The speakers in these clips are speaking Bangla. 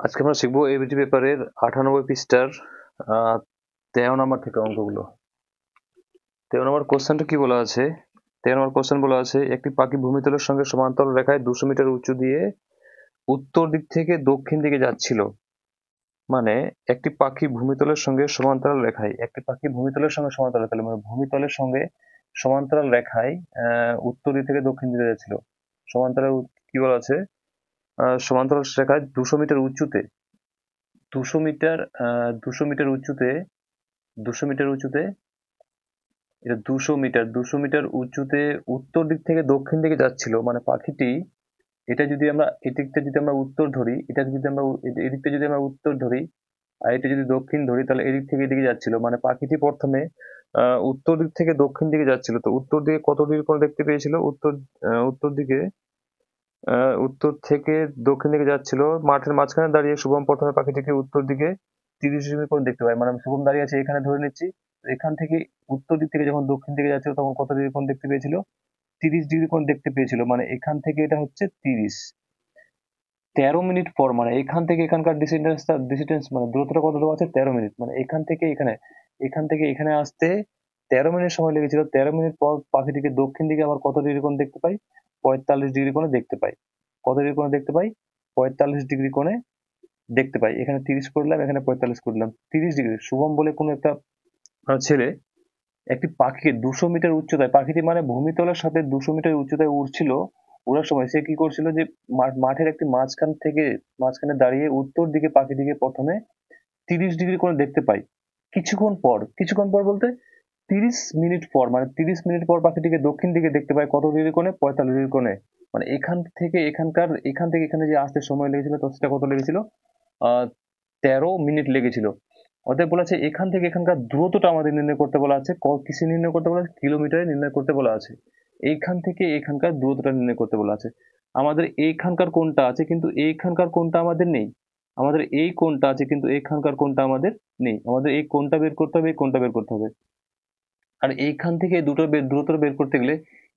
আজকে আমরা শিখবো এবিটি পেপারের 98 পৃষ্ঠার 13 নম্বর থেকে অঙ্কগুলো। 13 নম্বর কোশ্চেনটা কি বলা আছে? 13 নম্বর কোশ্চেন বলা আছে, একটি পাখি ভূমিতলের সঙ্গে সমান্তরাল রেখায় 200 মিটার উঁচু দিয়ে উত্তর দিক থেকে দক্ষিণ দিকে যাচ্ছিল। মানে একটি পাখি ভূমিতলের সঙ্গে সমান্তরাল রেখায়, তাহলে মানে ভূমিতলের সঙ্গে সমান্তরাল রেখায় উত্তর দিক থেকে দক্ষিণ দিকে যাচ্ছিল। সমান্তরাল কি বলা আছে? সমান্তরাল রেখায় 200 মিটার উঁচুতে 200 মিটার 200 মিটার উঁচুতে 200 মিটার উঁচুতে এটা 200 মিটার উঁচুতে উত্তর দিক থেকে দক্ষিণ দিকে যাচ্ছিল। মানে পাখিটি, এটা যদি আমরা এদিকটা যদি আমরা উত্তর ধরি, এটাকে যদি আমরা এদিকটা যদি আমরা উত্তর ধরি আর এটা যদি দক্ষিণ ধরি, তাহলে এদিক থেকে এদিকে যাচ্ছিল। মানে পাখিটি প্রথমে উত্তর দিক থেকে দক্ষিণ দিকে যাচ্ছিল। তো উত্তর দিকে কত ডিগ্রি কোণ দেখতে পেয়েছিল? উত্তর দিকে উত্তর থেকে দক্ষিণ দিকে যাচ্ছিল। মাঠের মাঝখানে দাঁড়িয়ে শুভম প্রথমে পাখিটিকে উত্তর দিকে 30 ডিগ্রি কোণ দেখতে পায়। মানে শুভম দাঁড়িয়ে আছে এখানে, ধরে নিচ্ছি। এখান থেকে উত্তর দিক থেকে যখন দক্ষিণ দিকে যাচ্ছিল তখন কত ডিগ্রি কোণ দেখতে পেয়েছিল? 30 ডিগ্রি কোণ দেখতে পেয়েছিল। মানে এখান থেকে এটা হচ্ছে 30। 13 মিনিট পর, মানে এখান থেকে এখানকার ডিস্টেন্স মানে দূরত্বটা কত দেওয়া আছে? 13 মিনিট। মানে এখান থেকে এখানে আসতে 13 মিনিট সময় লেগেছিল। 13 মিনিট পর পাখিটিকে দক্ষিণ দিকে আবার কত ডিগ্রি কোণ দেখতে পাই? 45 ডিগ্রি কোণে দেখতে পাই। কত ডিগ্রি কোণে দেখতে পাই? 45 ডিগ্রি কোণে দেখতে পাই। এখানে 30 করলাম, এখানে 45 করলাম, 30 ডিগ্রি। শুভম বলে কোনো একটা ছেলে একটি পাখিকে 200 মিটার উচ্চতায়, পাখিটি মানে ভূমিতলের সাথে 200 মিটার উচ্চতায় উড়ছিল। ওড়ার সময় সে কি করছিল, যে মাঠের একটি মাঝখানে দাঁড়িয়ে উত্তর দিকে পাখিটিকে প্রথমে 30 ডিগ্রি কোণে দেখতে পাই। কিছুক্ষণ পর বলতে 30 মিনিট পর, মানে 30 মিনিট পর পাখিটিকে দক্ষিণ দিকে দেখতে পাই কত ডিগ্রি কোণে? 45 ডিগ্রি কোণে। মানে এখান থেকে এখানে যে আসতে সময় লেগেছিল, তো সেটা কত লেগেছিল? 13 মিনিট লেগেছিল। অতএব বলেছে এখান থেকে এখানকার দূরত্বটা আমাদের নির্ণয় করতে বলা আছে। কিসে নির্ণয় করতে বলা আছে? কিলোমিটারে নির্ণয় করতে বলা আছে। এইখান থেকে এখানকার দূরত্বটা নির্ণয় করতে বলা আছে। আমাদের এইখানকার কোণটা আছে, কিন্তু এইখানকার কোণটা আমাদের নেই। আমাদের এই কোণটা আছে, কিন্তু এইখানকার কোণটা আমাদের নেই। আমাদের এই কোণটা বের করতে হবে, এই কোণটা বের করতে হবে। আর এইখান থেকে দূরত্বটা বের করতে গেলে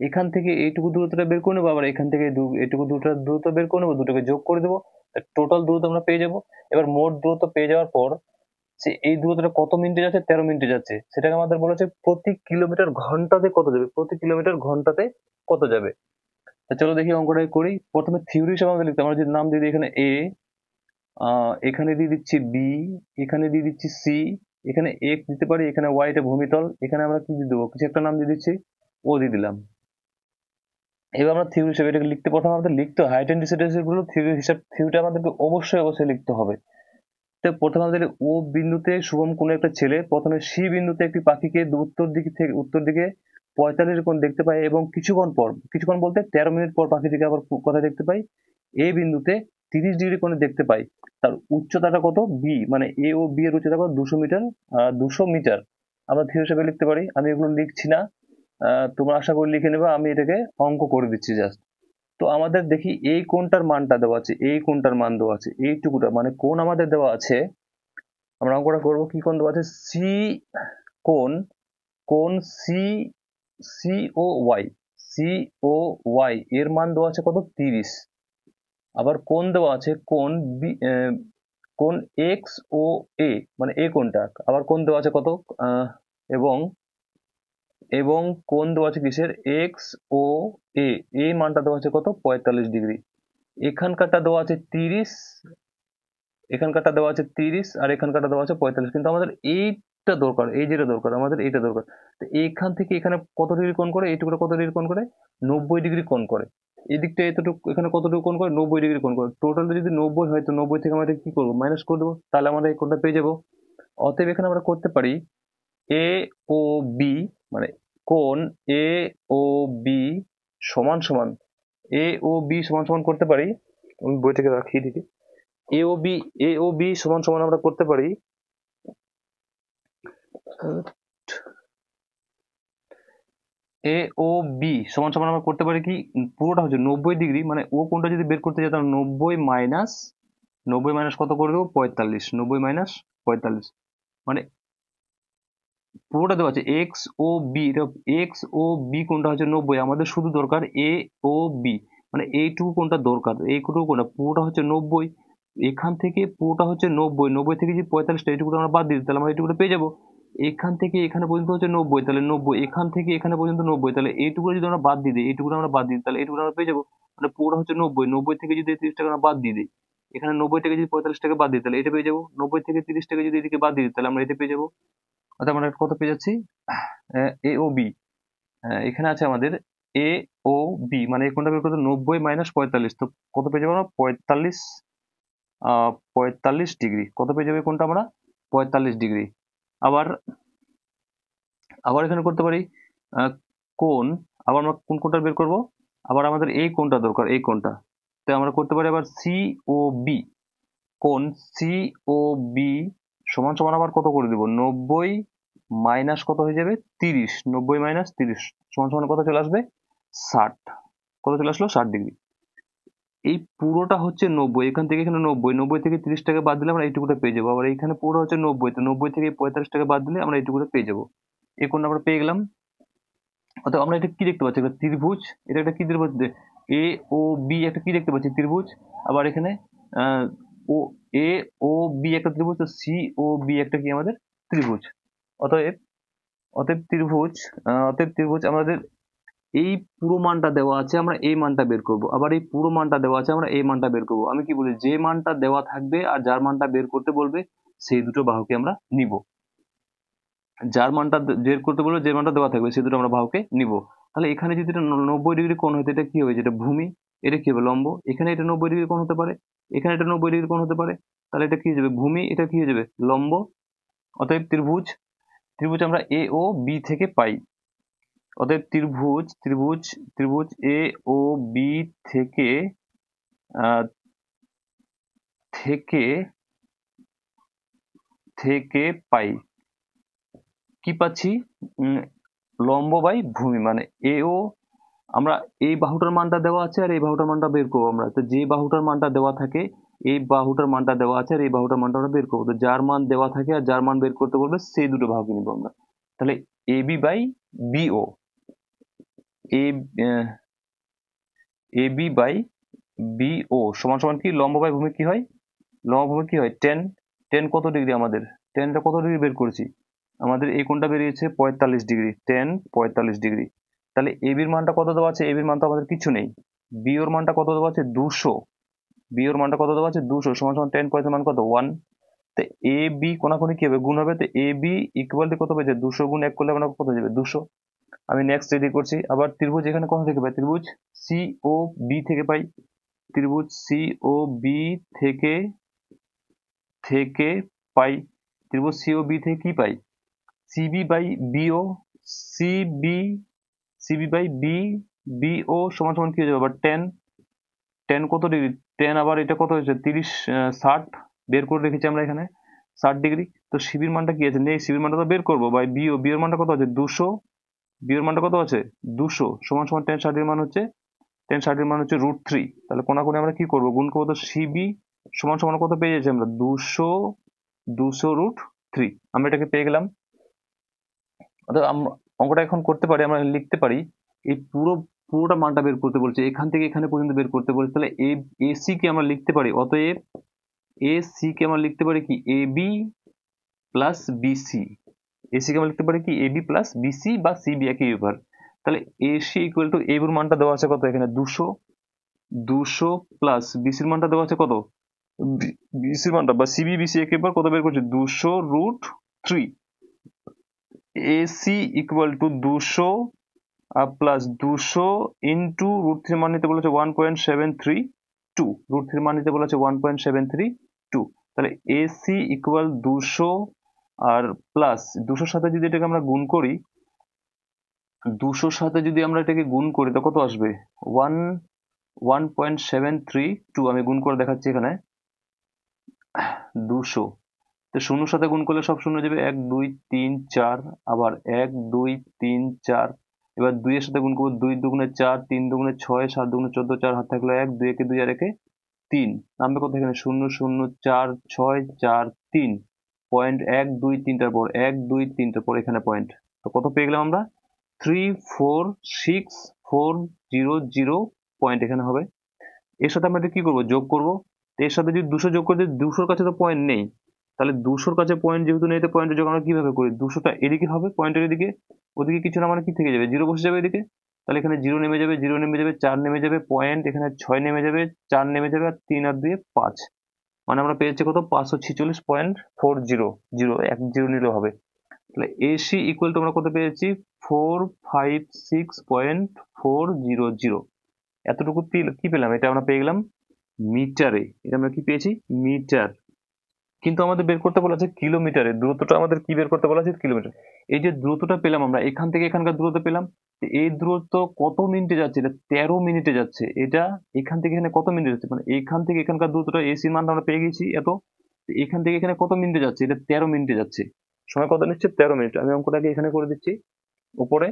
এখান থেকে এইটুকু দূরত্বটা বের করে নেবো, আবার এখান থেকে এইটুকু দূরত্ব বের করে নেবো, দুটোকে যোগ করে দেবো, টোটাল দূরত্ব আমরা পেয়ে যাবো। এবার মোট দূরত্ব পেয়ে যাওয়ার পর যে এই দূরত্বটা কত মিনিটে যাচ্ছে? 13 মিনিটে যাচ্ছে। সেটাকে আমাদের বলেছে প্রতি কিলোমিটার ঘন্টাতে কত যাবে। প্রতি কিলোমিটার ঘন্টাতে কত যাবে। তা চলো দেখি অঙ্কটা করি। প্রথমে থিওরি হিসেবে আমাদের লিখতে, আমরা যদি নাম দিয়ে দিই এখানে এ, এখানে দিয়ে দিচ্ছি বি, এখানে দিয়ে দিচ্ছি সি, এখানে এক্স দিতে পারি, এখানে ওয়াই, এটা ভূমিতল, এখানে আমরা কি দিয়ে দেবো? কিছু একটা নাম দিয়ে দিচ্ছি, ও দিয়ে দিলাম। এবার আমরা থিওরি হিসেবে এটাকে লিখতে, প্রথমে আমাদের লিখতে হয় হাইট এন্ড ডিসটেন্স গুলো থিওরিটা আমাদেরকে অবশ্যই লিখতে হবে। তো প্রথমে আমাদের ও বিন্দুতে শুভম কোনো একটা ছেলে প্রথমে সি বিন্দুতে একটি পাখিকে উত্তর দিকে 45 কোণ দেখতে পায়, এবং কিছুক্ষণ বলতে 13 মিনিট পর পাখিটিকে আবার কোথায় দেখতে পাই? এ বিন্দুতে 30 ডিগ্রি কোণে দেখতে পাই। তার উচ্চতাটা কত? বি, মানে এ ও বি এর উচ্চতা কত? 200 মিটার। 200 মিটার আমরা থিওরি হিসেবে লিখতে পারি। আমি এগুলো লিখছি না, তোমরা আশা করি লিখে নেবে। আমি এটাকে অঙ্ক করে দিচ্ছি জাস্ট। তো আমাদের দেখি এই কোণটার মানটা দেওয়া আছে, এই কোণটার মান দেওয়া আছে, এইটুকুটা মানে কোণ আমাদের দেওয়া আছে। আমরা অঙ্কটা করবো। কি কোণ দেওয়া আছে? সি কোণ, কোণ সি, সি ও ওয়াই, সি ও ওয়াই এর মান দেওয়া আছে কত? 30। আবার কোণ দেওয়া আছে কোণ বি, কোণ এক্স ও এ, মানে এ কোণটা আবার কোণ দেওয়া আছে কত? এবং এবং কোণ দেওয়া আছে কিসের? এক্স ও এ, এই মানটা দেওয়া আছে কত? 45 ডিগ্রি। এখানকারটা দেওয়া আছে 30, এখানকারটা দেওয়া আছে 30, আর এখানকারটা দেওয়া আছে 45। কিন্তু আমাদের এইটা দরকার, এই যেটা দরকার আমাদের, এইটা দরকার। তো এইখান থেকে এখানে কত ডিগ্রি কোণ করে? এইটুকুটা কত ডিগ্রি কোণ করে? 90 ডিগ্রি কোণ করে। এদিকটা এতটুকু, এখানে কতটুকু কোণ করে? 90 ডিগ্রি কোণ করে। টোটালটা যদি 90 হয়, তো 90 থেকে আমরা কি করবো? মাইনাস করে দেবো, তাহলে আমরা এই কোণটা পেয়ে যাবো। অতএব এখানে আমরা করতে পারি এ ও বি, মানে কোণ এ ও বি সমান সমান, এ ও বি সমান সমান করতে পারি। আমি বইটাকে রাখিয়ে দিই। এ ও বি, এ ও বি সমান সমান আমরা করতে পারি, এ ও বি সমান সমান আমরা করতে পারি কি? পুরোটা হচ্ছে 90 ডিগ্রি, মানে ও কোণটা যদি বের করতে যেতাম 90 মাইনাস কত করে দেবো? 45। 90 মাইনাস 45, মানে পুরোটা দেওয়া আছে এক্স ও বি। এক্স ও বি কোণটা হচ্ছে 90, আমাদের শুধু দরকার এ ও বি, মানে এইটুকু কোণটা দরকার, এইটুকু কোণটা পুরোটা হচ্ছে 90। এখান থেকে পুরোটা হচ্ছে 90, 90 থেকে যদি 45টা এইটুকুটা আমরা বাদ দিই তাহলে আমরা এইটুকুটা পেয়ে যাবো। এখান থেকে এখানে পর্যন্ত হচ্ছে 90, তাহলে 90, এখান থেকে এখানে পর্যন্ত 90, তাহলে এইটুকু যদি আমরা বাদ দিয়ে দিই, এইটুকুটা আমরা বাদ দিই তাহলে এইটুকু আমরা পেয়ে যাবো। মানে পুরোটা হচ্ছে 90, 90 থেকে যদি 30 টাকা আমরা বাদ দিয়ে দিই, এখানে 90 থেকে যদি 45 টাকা বাদ দিই তাহলে এটা পেয়ে যাবো। 90 থেকে 30 টাকা যদি এদিকে বাদ দিই তাহলে আমরা এটা পেয়ে যাবো। অর্থাৎ আমরা কত পেয়ে যাচ্ছি, এ ও বি। এখানে আছে আমাদের এ ও বি, মানে এই কোণটা বের করতে 90 মাইনাস 45, তো কত পেয়ে যাবো আমরা 45, 45 ডিগ্রি। কত পেয়ে যাবে কোনটা আমরা 45 ডিগ্রি। আবার আবার এখানে করতে পারি কোণ, আবার আমরা কোন কোণটা বের করব, আবার আমাদের এই কোণটা দরকার, এই কোণটা। তো আমরা করতে পারি আবার সি ও বি, কোণ সি ও বি সমান সমান আবার কত করে দিব, 90 মাইনাস কত হয়ে যাবে 30, 90 মাইনাস 30 সমান সমান কত চলে আসবে 60, কত চলে আসলো 60 ডিগ্রি। এই পুরোটা হচ্ছে 90, এখান থেকে এখানে 90, 90 থেকে 30 টাকা বাদ দিলে আমরা এইটুকুটা পেয়ে যাবো। আবার এইখানে পুরো হচ্ছে 90, তো 90 থেকে 45 টাকা বাদ দিলে আমরা এইটুকুটা পেয়ে যাবো। এই কোণটা আমরা পেয়ে গেলাম। অর্থাৎ আমরা এটা কি দেখতে পাচ্ছি, একটা ত্রিভুজ, এটা একটা কি ত্রিভুজ, এ ও বি একটা কি দেখতে পাচ্ছি ত্রিভুজ। আবার এখানে ও এ ও বি একটা ত্রিভুজ, তো সি ও বি একটা কি আমাদের ত্রিভুজ। অতএব অতএব ত্রিভুজ অতএব ত্রিভুজ আমাদের এই পুরো মানটা দেওয়া আছে, আমরা এই মানটা বের করব। আবার এই পুরো মানটা দেওয়া আছে, আমরা এই মানটা বের করব। আমি কি বলি, যে মানটা দেওয়া থাকবে আর যার মানটা বের করতে বলবে সেই দুটো বাহুকে আমরা নিব। যার মানটা বের করতে বলবে, যে মানটা দেওয়া থাকবে সেই দুটো আমরা বাহুকে নিব। তাহলে এখানে যদি এটা 90 ডিগ্রি কোণ হইতো, এটা কি হবে, যেটা ভূমি, এটা কি হবে লম্ব। এখানে এটা 90 ডিগ্রি কোণ হতে পারে, এখানে এটা 90 ডিগ্রি কোণ হতে পারে, তাহলে এটা কি হয়ে যাবে ভূমি, এটা কি হয়ে যাবে লম্ব। অতএব ত্রিভুজ ত্রিভুজ আমরা এ ও বি থেকে পাই। অতএব ত্রিভুজ ত্রিভুজ ত্রিভুজ এ ও বি থেকে আহ, থেকে থেকে পাই কি পাচ্ছি, লম্ব বাই ভূমি, মানে এ ও, আমরা এই বাহুটার মানটা দেওয়া আছে আর এই বাহুটার মানটা বের করবো আমরা। তো যে বাহুটার মানটা দেওয়া থাকে, এই বাহুটার মানটা দেওয়া আছে আর এই বাহুটার মানটা আমরা বের করবো। তো যার মান দেওয়া থাকে আর যার মান বের করতে বলবে সেই দুটো বাহুকে নিবো আমরা। তাহলে A B by B O, A A B by B O সমান সমান কি, লম্ব বাই ভূমি কি হয়, লম্ব ভূমি কি হয় 10, 10 কত ডিগ্রি আমাদের, 10টা কত ডিগ্রি বের করেছি, আমাদের এই কোণটা বেরিয়েছে 45 ডিগ্রি, 10 45 ডিগ্রি। তাহলে এবির মানটা কত দেওয়া আছে, এবির মান তো আমাদের কিছু নেই। বিওর মানটা কত দেওয়া আছে 200, বিওর মানটা কত দেওয়া আছে 200 সমান সমান 10 পয়েন্ট মান কত 1। তো এ বি কোনাকুনি কি হবে, গুণ হবে। তো এ বি ইকুয়াল টু কত পেয়েছে 200 গুণ 1 করলে আমরা কত যাবে 200। আমি নেক্সট রেডি করছি। আবার ত্রিভুজ এখানে কোথা থেকে পাই, ত্রিভুজ সি ও বি থেকে পাই, ত্রিভুজ সি ও বি থেকে থেকে পাই, ত্রিভুজ সি ও বি থেকে কি পাই, C B by B O, C B C B by B B O সমান সমান কি হয়ে যাবে আবার 10, 10 কত ডিগ্রি 10, আবার এটা কত হয়েছে 30, 60 বের করে রেখেছি আমরা এখানে 60 ডিগ্রি। তো সিবির মানটা কি আছে নেই, সিবির মানটা তো বের করবো, বাই বিও, বিওর মানটা কত আছে 200, বিওর মানটা কত আছে 200 সমান সমান 10 60 এর মান হচ্ছে 10 60 এর মান হচ্ছে √3। তাহলে কোনাকুনি আমরা কি করবো, গুণ করবো। তো সিবি সমান সমান কত পেয়ে যাচ্ছি আমরা 200, 200√3, আমরা এটাকে পেয়ে গেলাম। অর্থাৎ আমরা অঙ্কটা এখন করতে পারি, আমরা লিখতে পারি এই পুরোটা মানটা বের করতে বলছে, এখান থেকে এখানে পর্যন্ত বের করতে বলছে। তাহলে এসি কে আমরা লিখতে পারি, অতএব এসি কে আমরা লিখতে পারি কি A B plus BC, AC কে আমরা লিখতে পারি কি এ বি প্লাস বিসি বা সিবি একই ব্যাপার। তাহলে এসি ইকুয়াল টু এ বির মানটা দেওয়া আছে কত এখানে 200, 200 প্লাস বিসির মানটা দেওয়া আছে কত, বিসির মানটা বা সিবি বিসি একই ব্যাপার, কত বের করছে 200√3। AC equal to 200 plus 200 into √3 মান নিতে বলেছে 1.732, √3 মান নিতে বলেছে 1.732। তাহলে এসি ইকুয়াল 200 আর প্লাস 200 সাথে যদি এটাকে আমরা গুণ করি, 200 সাথে যদি আমরা এটাকে গুণ করি তো কত আসবে 1.732, আমি গুণ করে দেখাচ্ছি এখানে 200, তো শূন্যর সাথে গুণ করলে সব শূন্য যাবে, 1 2 3 4, আবার 1 2 3 4, এবার 2 এর সাথে গুণ করবো, 2 দুগুণে 4, 3 দুগুণে 6, 7 দুগুণে 14, 4 হাত থাকলো 1, 2 একে 2 আর একে 3, নামবে কত এখানে 0 0 4 6 4 3, পয়েন্ট 1 2 3টার পর 1 2 3টার পর এখানে পয়েন্ট। তো কত পেয়ে গেলাম আমরা 34640 পয়েন্ট এখানে হবে। এর সাথে আমরা এটা কি করবো যোগ করব, তো এর সাথে যদি 200 যোগ করে, 200-র কাছে তো পয়েন্ট নেই, তাহলে 200-র কাছে পয়েন্ট যেহেতু নেই, তো পয়েন্টের যোগ আমরা কিভাবে করি? 200টা এদিকে হবে, পয়েন্টের এদিকে, ওদিকে কিছু না, মানে কি থেকে যাবে? 0 বসে যাবে এদিকে, তাহলে এখানে 0 নেমে যাবে, 0 নেমে যাবে, 4 নেমে যাবে, পয়েন্ট এখানে 6 নেমে যাবে, 4 নেমে যাবে, আর 3 আর 2 5, মানে আমরা পেয়েছি কত? 546.40, 1 0 নিলেও হবে। তাহলে এসি ইকুয়াল টু আমরা কত পেয়েছি? 456.400। এতটুকু কি পেলাম? এটা আমরা পেয়ে গেলাম মিটারে। এটা আমরা কি পেয়েছি? মিটার। কিন্তু আমাদের বের করতে বলা আছে কিলোমিটারে, দূরত্বটা আমাদের কি বের করতে বলা আছে? কিলোমিটার। এই যে দূরত্বটা পেলাম আমরা, এখান থেকে এখানকার দূরত্ব পেলাম, এই দূরত্ব কত মিনিটে যাচ্ছে? এটা 13 মিনিটে যাচ্ছে। এটা এখান থেকে এখানে কত মিনিটে যাচ্ছে? মানে এখান থেকে এখানকার দূরত্বটা, এসি মানটা আমরা পেয়ে গেছি এত, এখান থেকে এখানে কত মিনিটে যাচ্ছে? এটা 13 মিনিটে যাচ্ছে। সময় কত নিচ্ছে? 13 মিনিট। আমি অঙ্কটাকে এখানে করে দিচ্ছি উপরে।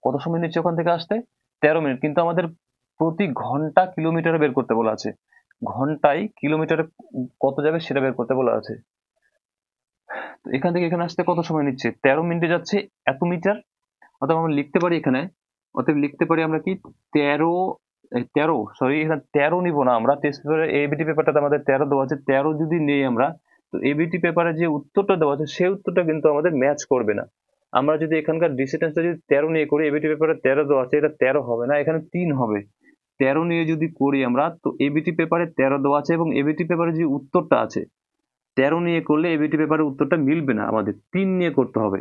কত সময় নিচ্ছে ওখান থেকে আসতে? 13 মিনিট। কিন্তু আমাদের প্রতি ঘন্টা কিলোমিটারে বের করতে বলা আছে। ঘন্টায় কিলোমিটারে কত যাবে সেটা বের করতে বলা আছে। তো এখান থেকে এখানে আসতে কত সময় নিচ্ছে? 13 মিনিটে যাচ্ছে এত মিটার। অথবা আমরা লিখতে পারি এখানে, অতএব লিখতে পারি আমরা কি? 13, সরি এখানে 13 নিব না আমরা। টেস্ট পেপারে এবিটি পেপারটাতে আমাদের 13 দেওয়া আছে। 13 যদি নেই আমরা, তো এবিটি পেপারে যে উত্তরটা দেওয়া আছে সেই উত্তরটা কিন্তু আমাদের ম্যাচ করবে না। আমরা যদি এখানকার ডিসটেন্সটা যদি 13 নিয়ে করি, এবিটি পেপারে 13 দেওয়া আছে, এটা 13 হবে না, এখানে 3 হবে। 13 নিয়ে যদি করি আমরা, তো এবিটি পেপারে 13 দেওয়া আছে এবং এবিটি পেপারে যে উত্তরটা আছে 13 নিয়ে করলে এবিটি পেপারের উত্তরটা মিলবে না, আমাদের 3 নিয়ে করতে হবে।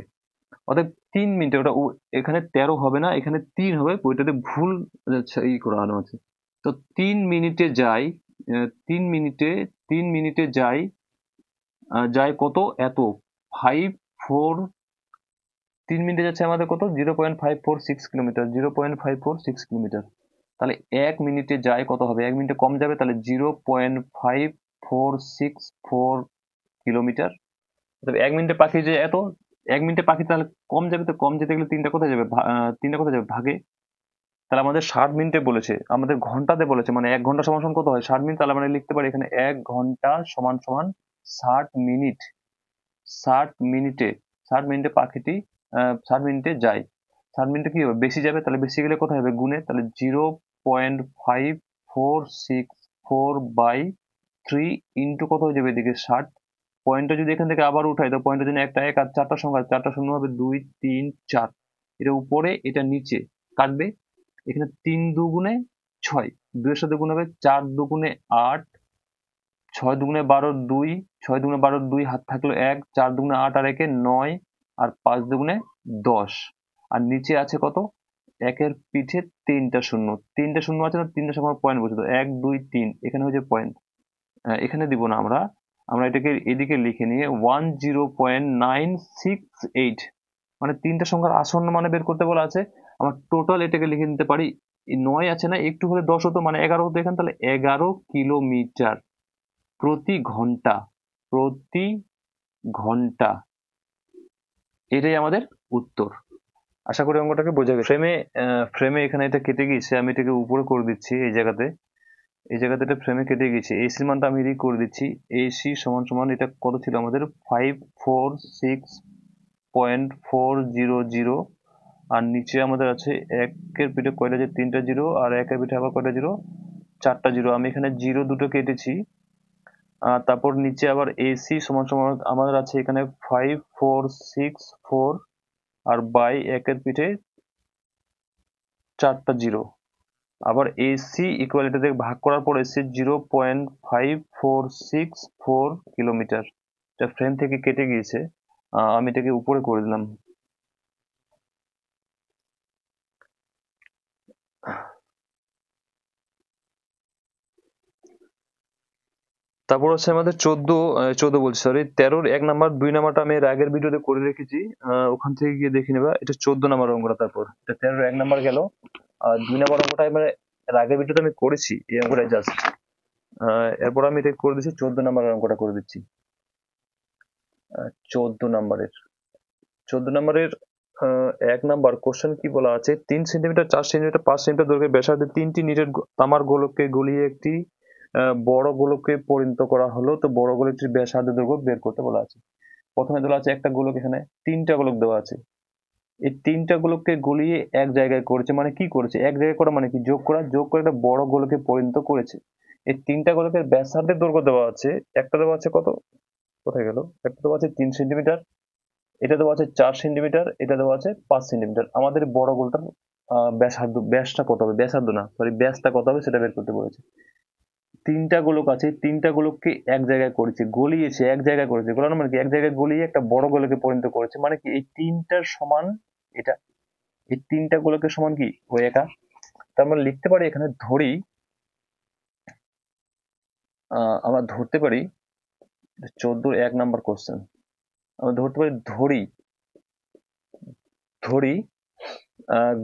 অর্থাৎ 3 মিনিটে ওটা এখানে 13 হবে না, এখানে 3 হবে, ওইটাতে ভুল করানো আছে। তো 3 মিনিটে যাই, 3 মিনিটে 3 মিনিটে যাই, যায় কত? এত 5-4, 3 মিনিটে যাচ্ছে আমাদের কত? 0.546 কিলোমিটার, 0.546 কিলোমিটার। তাহলে 1 মিনিটে যায় কত হবে? 1 মিনিটে কম যাবে, তাহলে 0.5464 কিলোমিটার। 1 মিনিটে পাখি যে এত, 1 মিনিটে পাখি তাহলে কম যাবে, তো কম যেতে গেলে 3টা কোথায় যাবে? 3টা কোথায় যাবে? ভাগে। তাহলে আমাদের 60 মিনিটে বলেছে, আমাদের ঘন্টাতে বলেছে, মানে 1 ঘন্টা সমান সমান কত হয়? 60 মিনিট। তাহলে আমরা লিখতে পারি এখানে 1 ঘন্টা সমান সমান 60 মিনিট। 60 মিনিটে, 60 মিনিটে পাখিটি 60 মিনিটে যায়। 60 মিনিটে কি হবে? বেশি যাবে, তাহলে বেশি গেলে কোথায় হবে? গুণে, তাহলে 0.5464/3 ইন্টু কত হয়ে যাবে এদিকে? 60। পয়েন্টটা যদি এখান থেকে আবার উঠাই, তো পয়েন্টের জন্য একটা 1 আর 4টা সংখ্যা, 4টা শূন্য হবে, 2 3 4, এটা উপরে এটা নিচে কাটবে। এখানে 3 দুগুণে 6, 2 এর সাথে গুণ হবে, 4 দুগুণে 8, 6 দুগুণে 12, 2, 6 দুগুণে 12, 2 হাত থাকলো 1, 4 দুগুণে 8 আর 1 9, আর 5 দুগুণে 10। আর নিচে আছে কত? 1 এর পিঠে 3টা শূন্য, 3টা শূন্য আছে না, 3টা সময় পয়েন্ট বসে, 1 2 3 এখানে হচ্ছে পয়েন্ট। এখানে দিব না আমরা, আমরা এটাকে এদিকে লিখে নিয়ে 10.968, মানে 3টা সংখ্যার আসন্ন মানে বের করতে বলা আছে। আমরা টোটাল এটাকে লিখে নিতে পারি, 9 আছে না, একটু হলে 10 হতো, মানে 11 হতো এখানে, তাহলে 11 কিলোমিটার প্রতি ঘন্টা, প্রতি ঘন্টা। এটাই আমাদের উত্তর। আশা করি অঙ্কটাকে বোঝা গেছে। ফ্রেমে এখানে এটা কেটে গিয়েছে, আমি এটাকে উপরে করে দিচ্ছি। এই জায়গাতে এটা ফ্রেমে কেটে গেছে। এসির মানটা আমি এদিকে করে দিচ্ছি। এসি সমান সমান এটা কত ছিল আমাদের? 546.400। আর নিচে আমাদের আছে 1 এর পিঠে কয়টা যে? 3টা জিরো, আর 1 এর পিঠে আবার কয়টা জিরো? 4টা জিরো। আমি এখানে জিরো দুটো কেটেছি। তারপর নিচে আবার এসি সমান সমান আমাদের আছে এখানে 5464, আর বাই 1 এর পিঠে 4টা জিরো। আবার এসি ইকুয়াল এটা থেকে ভাগ করার পর এসি 0.5464 কিলোমিটার। এটা ফ্রেম থেকে কেটে গিয়েছে, আমি এটাকে উপরে করে দিলাম। তারপর হচ্ছে আমাদের 14 বলছি, সরি 13-র 1 নাম্বার 2 নাম্বারটা আমি এর আগের ভিডিওতে করে রেখেছি, ওখান থেকে গিয়ে দেখে নেবা। এটা 14 নাম্বার অঙ্কটা। তারপর এটা 13-র 1 নাম্বার গেল, আর 2 নাম্বার অঙ্কটা মানে এর আগের ভিডিওতে আমি করেছি এই অঙ্কটা জাস্ট। এরপর আমি এটা করে দিচ্ছি, 14 নাম্বার অঙ্কটা করে দিচ্ছি। 14 নাম্বারের 1 নাম্বার কোশ্চেন কি বলা আছে? 3 সেন্টিমিটার, 4 সেন্টিমিটার, 5 সেন্টিমিটার দৈর্ঘ্যের ব্যাসার্ধে 3টি নিরেট তামার গোলককে গলিয়ে একটি বড় গোলকে পরিণত করা হলো। তো বড় গোলকটির ব্যাসার্ধ দৈর্ঘ্য বের করতে বলা আছে। প্রথমে দেওয়া আছে একটা গোলক, এখানে 3টা গোলক দেওয়া আছে। এই 3টা গোলককে গলিয়ে এক জায়গায় করেছে, মানে কি করেছে? এক জায়গায় করা মানে কি? যোগ করা, যোগ করে একটা বড় গোলকে পরিণত করেছে। এই তিনটা গোলকের ব্যাসার্ধের দৈর্ঘ্য দেওয়া আছে, একটা দেওয়া আছে কত, কোথায় গেল, একটা দেওয়া আছে 3 সেন্টিমিটার, এটা দেওয়া আছে 4 সেন্টিমিটার, এটা দেওয়া আছে 5 সেন্টিমিটার। আমাদের বড় গোলটার ব্যাসটা কত হবে, ব্যাসার্ধ না সরি, ব্যাসটা কত হবে সেটা বের করতে বলেছে। তিনটা গোলক আছে, তিনটা গোলককে এক জায়গায় করেছে, গলিয়েছে, এক জায়গায় করেছে, গলানো মানে কি এক জায়গায় গলিয়ে একটা বড় গোলকে পরিণত করেছে, মানে কি এই তিনটার সমান এটা, এই তিনটা গোলকের সমান কি ওই একা। তার আমরা লিখতে পারি এখানে ধরি, আমরা ধরতে পারি 14 1 নম্বর কোশ্চেন, আমরা ধরতে পারি ধরি, ধরি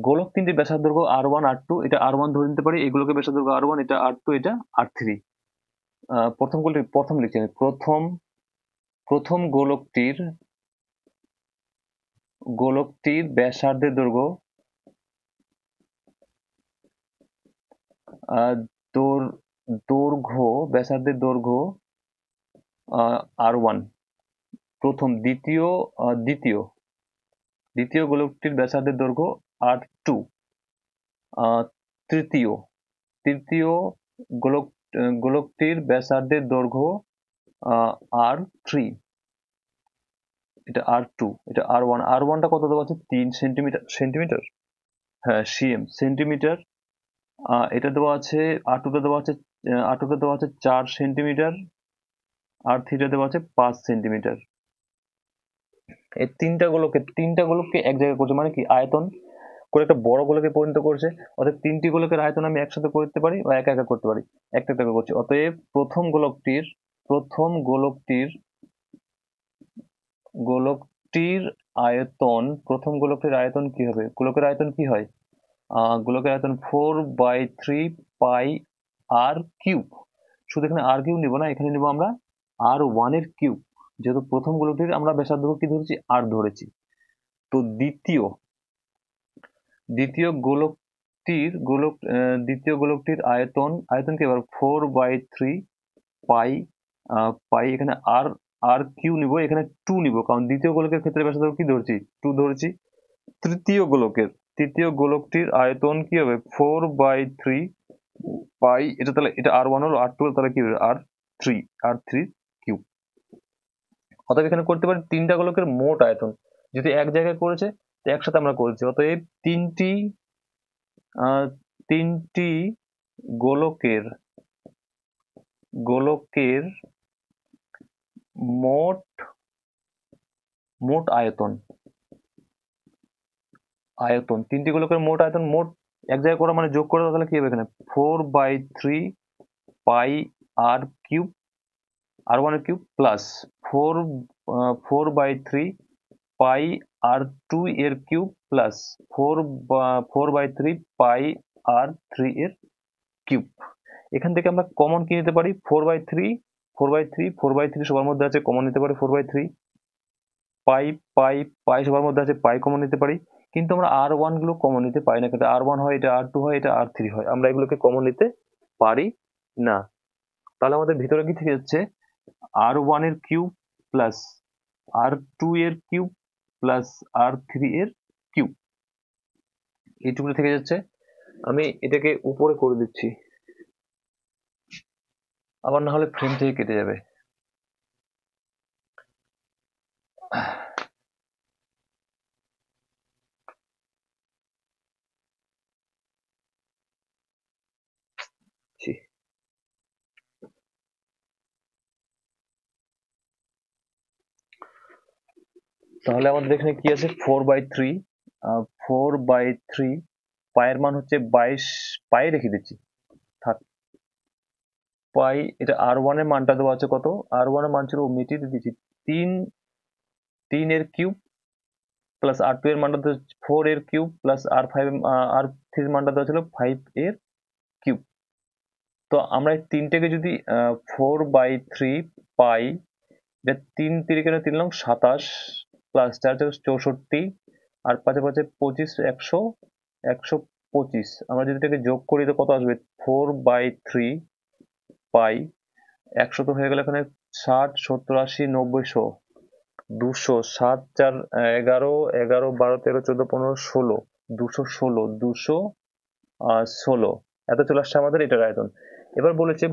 গোলক তিনটি ব্যাসার্ধ দৈর্ঘ্য R1 R2, এটা R1 ধরে নিতে পারি, এগুলোকে ব্যাসার্ধ দৈর্ঘ্য R1, এটা R2, এটা R3। প্রথম লিখছি আমি, প্রথম গোলকটির ব্যাসার্ধের দৈর্ঘ্য ব্যাসার্ধের দৈর্ঘ্য R1 প্রথম, দ্বিতীয় গোলকটির ব্যাসার্ধের দৈর্ঘ্য R2, তৃতীয় গোলকটির ব্যাসার্ধের দৈর্ঘ্য R3, এটা R2, এটা R1, R1টা কত দেওয়া আছে 3 সেন্টিমিটার, সেন্টিমিটার, হ্যাঁ সিএম, সেন্টিমিটার। এটা দেওয়া আছে R2টা দেওয়া আছে, R2টা দেওয়া আছে 4 সেন্টিমিটার, R3টা দেওয়া আছে 5 সেন্টিমিটার। এই তিনটা গোলককে এক জায়গায় করছে, মানে কি আয়তন করে একটা বড় গোলকে পরিণত করছে। অর্থাৎ তিনটি গোলকের আয়তন আমি একসাথে করতে পারি বা একা একা করতে পারি, একটা একটা করে করছি। অতএব প্রথম গোলকটির আয়তন কি হবে, গোলকের আয়তন কি হয়, গোলকের আয়তন 4/3 πr কিউব। শুধু এখানে R কিউব নিব না, এখানে নিব আমরা R1 এর কিউব, যেহেতু প্রথম গোলকটির আমরা ব্যাসার্ধ কি ধরেছি, R ধরেছি। তো দ্বিতীয় গোলকটির আয়তন কি, এবার 4/3 পাই, এখানে আর কিউ নিব, এখানে 2 নিব, কারণ দ্বিতীয় গোলকের ক্ষেত্রে ব্যাসার্ধ কি ধরছি, 2 ধরেছি। তৃতীয় গোলকটির আয়তন কি হবে, 4/3 পাই, এটা তাহলে এটা R1 হলো, R2 তাহলে কি হবে, R3 কিউব। অতএব এখানে করতে পারি তিনটা গোলকের মোট আয়তন, যদি এক জায়গায় করেছে তো একসাথে আমরা করেছি, অতএব তিনটি গোলকের মোট আয়তন, তিনটি গোলকের মোট আয়তন, মোট এক জায়গায় করা মানে যোগ করে দাও, তাহলে কি হবে এখানে 4/3 πr কিউব, R1 এর কিউব, প্লাস 4/3 πr2 এর কিউব, প্লাস 4/3 πr3 এর কিউব। এখান থেকে আমরা কমন কি নিতে পারি, 4/3 সবার মধ্যে আছে, কমন নিতে পারি 4/3, পাই সবার মধ্যে আছে, পাই কমন নিতে পারি। কিন্তু আমরা R1 গুলো কমন নিতে পারি না, কিন্তু R1 হয়, এটা R2 হয়, এটা R3 হয়, আমরা এগুলোকে কমন নিতে পারি না। তাহলে আমাদের ভিতরে কি থেকে যাচ্ছে, R1 এর কিউব প্লাস R2 এর কিউব প্লাস R3 এর কিউব, এইটুকু থেকে যাচ্ছে। আমি এটাকে উপরে করে দিচ্ছি, আবার না হলে ফ্রেম থেকে কেটে যাবে। তাহলে আমাদের এখানে কি আছে, 4/3 পায়ের মান হচ্ছে 22, পাই রেখে দিচ্ছি, থাক পাই। এটা R1 এর মানটা দেওয়া আছে কত, R1 এর মান ছিল মিটিয়ে দিচ্ছি 3 এর কিউব, প্লাস R2 এর মানটা 4 এর কিউব, প্লাস R3 এর মানটা দেওয়া ছিল 5 এর কিউব। তো আমরা এই তিনটেকে যদি 4/3 পাই, এটা 3 তিরিকে 3 লং 27, প্লাস 4 64, আর 5 5 25, 125। আমরা যদি এটাকে যোগ করি তো কত আসবে, 4/3 পাই, 100 তো হয়ে গেল এখানে 60, 70, 80, 90, 100, 200, 7 4 11, 11 12 13 14 15 16, 216, 216 এত চলে আসছে আমাদের এটার আয়তন। এবার বলেছে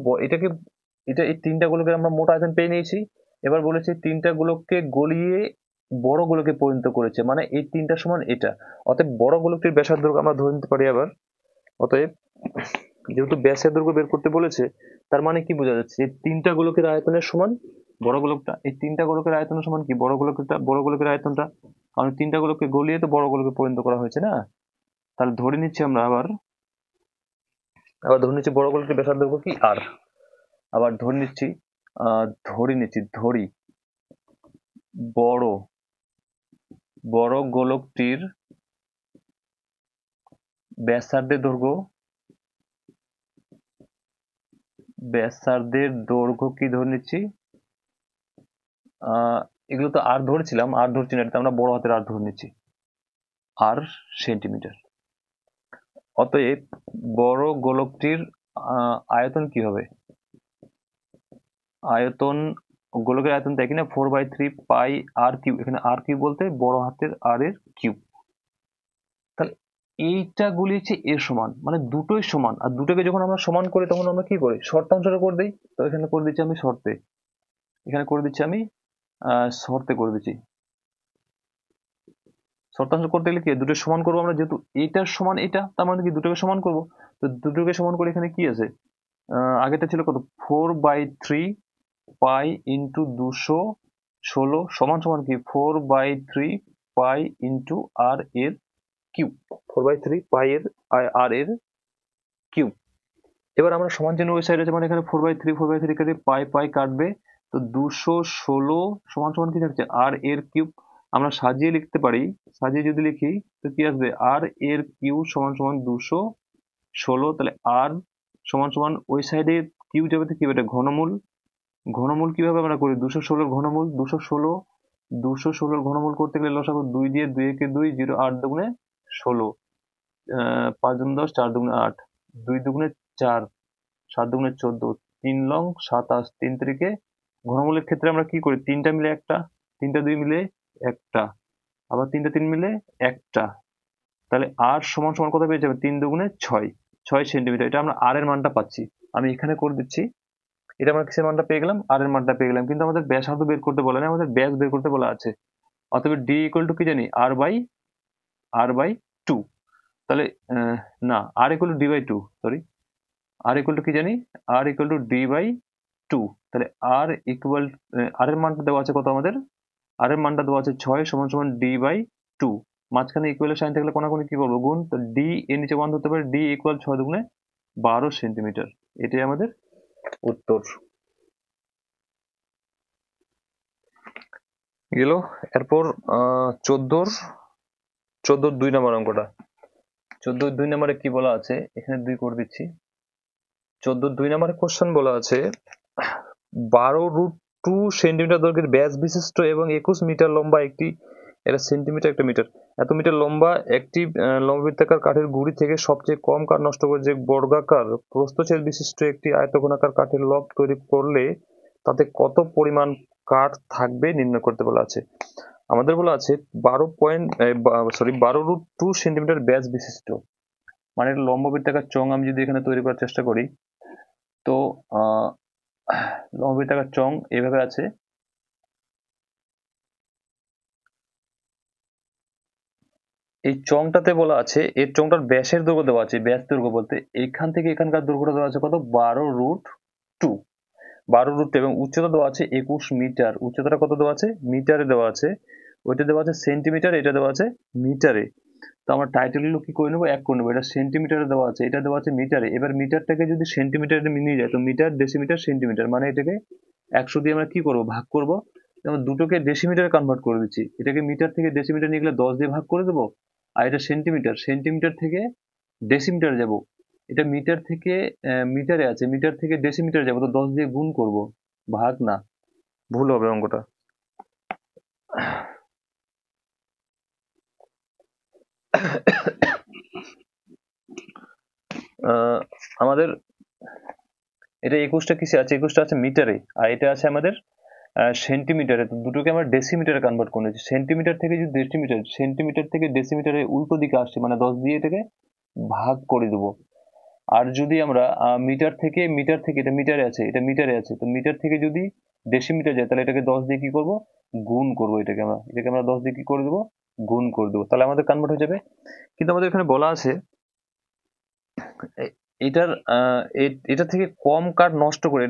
এই তিনটা গোলকের আমরা মোট আয়তন পেয়ে নিয়েছি। এবার বলেছে তিনটা গোলককে গলিয়ে বড় গোলকে পরিণত করেছে, মানে এই তিনটা সমান এটা। অতএব বড় গোলকটির ব্যাসার্ধ আমরা ধরে নিতে পারি আবার। অতএব যেহেতু ব্যাসের দৈর্ঘ্য বের করতে বলেছে, তার মানে কি বোঝা যাচ্ছে, এই তিনটা গোলকের আয়তনের সমান বড় গোলকটা। এই তিনটা গোলকের আয়তনের সমান কি বড় গোলকের আয়তনটা, কারণ তিনটা গোলককে গলিয়ে তো বড় গোলকে পরিণত করা হয়েছে না। তাহলে ধরে নিচ্ছি আমরা আবার ধরে নিচ্ছি বড় গোলকের ব্যাসার্ধ দৈর্ঘ্য কি আর। আবার ধরে নিচ্ছি ধরি বড় গোলকটির ব্যাসার্ধের দৈর্ঘ্য কি ধরে নিচ্ছি, এগুলো তো আর ধরেছিলাম, আর ধরছি না, এটা আমরা বড় হাতের আর ধরে নিচ্ছি, আর সেন্টিমিটার। অতএব বড় গোলকটির আয়তন কি হবে, গোলকের আয়তন তাই কিনা 4/3 পাই আর কিউব, এখানে আর কিউব বলতে বড় হাতের আর এর কিউব। তাহলে এইটা গুলিয়েছে এর সমান, মানে দুটোই সমান। আর দুটোকে যখন আমরা সমান করি তখন আমরা কি করি, শর্তাংশটা করে দিই। তো এখানে করে দিচ্ছি আমি শর্তে, শর্তাংশ করতে গেলে কি দুটো সমান করবো আমরা, যেহেতু এটার সমান এটা, তার মানে কি দুটোকে সমান করবো। তো দুটোকে সমান করে এখানে কি আছে, আগেটা ছিল কত 4/3 পাই ইন্টু 216 সমান সমান কি 4/3 পাই ইন্টু আর এর কিউব, 4/3 পাই এর আর এর কিউব। এবার আমরা সমান চিহ্ন ওই সাইড আছে, মানে এখানে 4/3 কেটে পাই পাই কাটবে, তো 216 সমান সমান কি থাকছে আর এর কিউব। আমরা সাজিয়ে লিখতে পারি, সাজিয়ে যদি লিখি তো কি আসবে, আর এর কিউব সমান সমান 216। তাহলে আর সমান সমান ওই সাইডে কিউব যাবে তো কি হবে, এটা ঘনমূল কিভাবে আমরা করি, 216 ঘনমূল, 216 ঘনমূল করতে গেলে লসাগু 2 দিয়ে 2 একে 2, 0 8 দুগুণে 16, 5 দুগুণে 10, 4 দুগুণে 8, 2 দুগুণে 4, 7 দুগুণে 14, 3 লং 27, 3 তারিখে ঘনমূলের ক্ষেত্রে আমরা কি করি, তিনটা মিলে একটা, তিনটা 2 মিলে একটা, আবার তিনটা 3 মিলে একটা। তাহলে আর সমান সমান কত পেয়ে যাবে, 3 দুগুণে 6 সেন্টিমিটার। এটা আমরা আর এর মানটা পাচ্ছি, আমি এখানে করে দিচ্ছি। এটা আমরা কিসের মানটা পেয়ে গেলাম, আর এর মানটা পেয়ে গেলাম, কিন্তু আমাদের ব্যাসার্ধ বের করতে বলা নেই, আমাদের ব্যাস বের করতে বলা আছে। অতএব ডি ইকুয়াল টু কি জানি, আর বাই 2। তাহলে না, R equal to D by 2, sorry, R equal to কি জানি, R equal to D by 2। তাহলে আর এর মানটা দেওয়া আছে কত আমাদের, আর এর মানটা দেওয়া আছে 6 সমান সমান ডি বাই 2। মাঝখানে ইকুয়ালের সাইন থাকলে কোনাকুনি কি করবো, গুণ। তো ডি এর নিচে 1 ধরতে পারে, ডি ইকুয়াল 6 দুগুণে 12 সেন্টিমিটার। এটাই আমাদের উত্তর গেল। এরপর 14 2 নম্বর অঙ্কটা, 14 2 নম্বরে কি বলা আছে, এখানে 2 করে দিচ্ছি। 14 2 নম্বরে কোশ্চেন বলা আছে 12√2 সেন্টিমিটার দৈর্ঘ্যের ব্যাস বিশিষ্ট এবং 21 মিটার লম্বা একটি, এটা সেন্টিমিটার একটা মিটার, এত মিটার লম্বা একটি লম্ববৃত্তাকার কাঠের গুঁড়ি থেকে সবচেয়ে কম কাঠ নষ্ট করে যে বর্গাকার প্রস্থচ্ছেদ বিশিষ্ট একটি আয়তঘনাকার কাঠের লক তৈরি করলে তাতে কত পরিমাণ কাঠ থাকবে নির্ণয় করতে বলা আছে। আমাদের বলা আছে 12√2 সেন্টিমিটার ব্যাস বিশিষ্ট, মানে লম্ববৃত্তাকার চং আমি যদি এখানে তৈরি করার চেষ্টা করি, তো লম্ববৃত্তাকার চং এভাবে আছে। এই চংটাতে বলা আছে, এর চংটার ব্যাসের দৈর্ঘ্য দেওয়া আছে, ব্যাস দৈর্ঘ্য বলতে এখান থেকে এখানকার দৈর্ঘ্যটা দেওয়া আছে কত, 12√2 এবং উচ্চতা দেওয়া আছে 21 মিটার। উচ্চতাটা কত দেওয়া আছে, মিটারে দেওয়া আছে, ওইটা দেওয়া আছে সেন্টিমিটার, এটা দেওয়া আছে মিটারে। তো আমরা টাইটেলগুলো কি করে নেবো, এক করে নেবো। এটা সেন্টিমিটারে দেওয়া আছে, এটা দেওয়া আছে মিটারে। এবার মিটারটাকে যদি সেন্টিমিটারে নিয়ে যায় তো মিটার ডেসিমিটার সেন্টিমিটার, মানে এটাকে 100 দিয়ে আমরা কি করবো, ভাগ করবো। যেমন দুটোকে ডেসিমিটারে কনভার্ট করে দিচ্ছি, এটাকে মিটার থেকে ডেসিমিটার নিয়ে গেলে 10 দিয়ে ভাগ করে দেবো। আর এটা সেন্টিমিটার থেকে ডেসিমিটারে যাব, এটা মিটার থেকে মিটারে আছে, মিটার থেকে ডেসিমিটারে যাবো, তো 10 দিয়ে গুণ করব, ভাগ না, ভুল হবে অঙ্কটা। আমাদের এটা 21টা কিসে আছে, 21টা আছে মিটারে, আর এটা আছে আমাদের সেন্টিমিটারে। তো দুটোকে আমরা ডেসিমিটারে কনভার্ট করে নিচ্ছি। সেন্টিমিটার থেকে ডেসিমিটারে উল্টো দিকে আসছে, মানে 10 দিয়ে এটাকে ভাগ করে দেবো। আর যদি আমরা মিটার থেকে এটা মিটারে আছে, তো মিটার থেকে যদি ডেসিমিটার যায় তাহলে এটাকে 10 দিয়ে কি করব, গুণ করব। এটাকে আমরা 10 দিয়ে কি করে দেবো, গুণ করে দেবো, তাহলে আমাদের কনভার্ট হয়ে যাবে। কিন্তু আমাদের এখানে বলা আছে এ- এটার এটা থেকে কম কাঠ নষ্ট করে,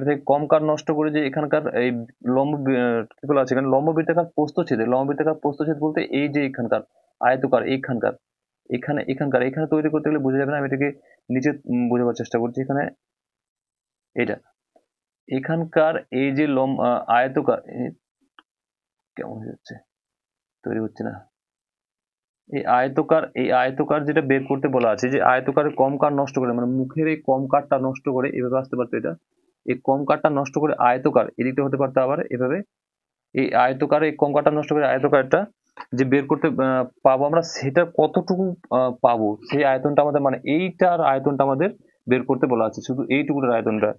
যে এখানকার এই কি বলা আছে, এখানে লম্ব বৃত্তাকার প্রস্থচ্ছেদ বলতে এই যে এখানকার আয়তকার, এখানে তৈরি করতে গেলে বোঝা যাবে না, আমি এটাকে নিচে বোঝাবার চেষ্টা করছি। এটা এখানকার এই যে আয়তকার কেমন হয়ে যাচ্ছে, তৈরি হচ্ছে না। এই আয়তকার যেটা বের করতে বলা আছে, যে আয়তকারের কম কাঠ নষ্ট করে, মানে মুখের এই কম কাঠটা নষ্ট করে এভাবে আসতে পারতো এটা, এই কম কাঠটা নষ্ট করে আয়তকার এদিকটা হতে পারতো আবার এভাবে। এই আয়তকার এই কম কাঠটা নষ্ট করে আয়তকারটা যে বের করতে পাবো আমরা, সেটা কতটুকু পাবো, সেই আয়তনটা আমাদের, মানে এইটার আয়তনটা আমাদের বের করতে বলা আছে, শুধু এইটুকুর আয়তনটা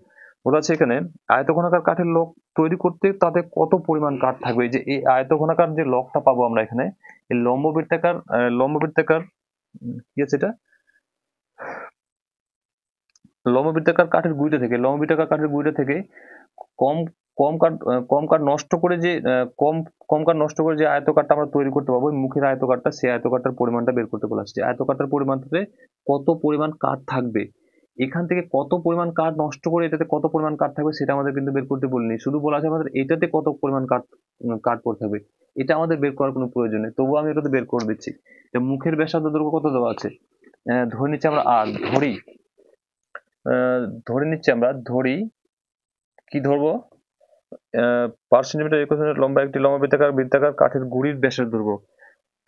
বলা আছে এখানে। আয়তঘনাকার কাঠের লক তৈরি করতে তাতে কত পরিমাণ কাঠ থাকবে, যে এই আয়তঘনাকার যে লকটা পাবো আমরা এখানে, এই লম্ব বৃত্তাকার কি আছে এটা, লম্ব বৃত্তাকার কাঠের গুঁড়িটা থেকে কম কম কাঠ নষ্ট করে যে আয়তকারটা আমরা তৈরি করতে পারবো, ওই মুখের আয়তকারটা, সেই আয়তকারটার পরিমাণটা বের করতে বলা হচ্ছে। আয়তকারটার পরিমাণটাতে কত পরিমাণ কাঠ থাকবে, এখান থেকে কত পরিমাণ কাঠ নষ্ট করে এটাতে কত পরিমাণ কাঠ থাকবে সেটা আমাদের কিন্তু বের করতে বলিনি, শুধু বলা আছে আমাদের এটাতে কত পরিমাণ কাঠ পড়ে থাকবে। এটা আমাদের বের করার কোনো প্রয়োজন নেই, তবুও আমি এটাতে বের করে দিচ্ছি। মুখের ব্যাসার্ধ দৈর্ঘ্য কত দেওয়া আছে, ধরে নিচ্ছি আমরা আর ধরি ধরে নিচ্ছি আমরা ধরি কি ধরবো, 5 সেন্টিমিটার 21 মিটার লম্বা একটি বৃত্তাকার কাঠের গুড়ির ব্যাসের দৈর্ঘ্য।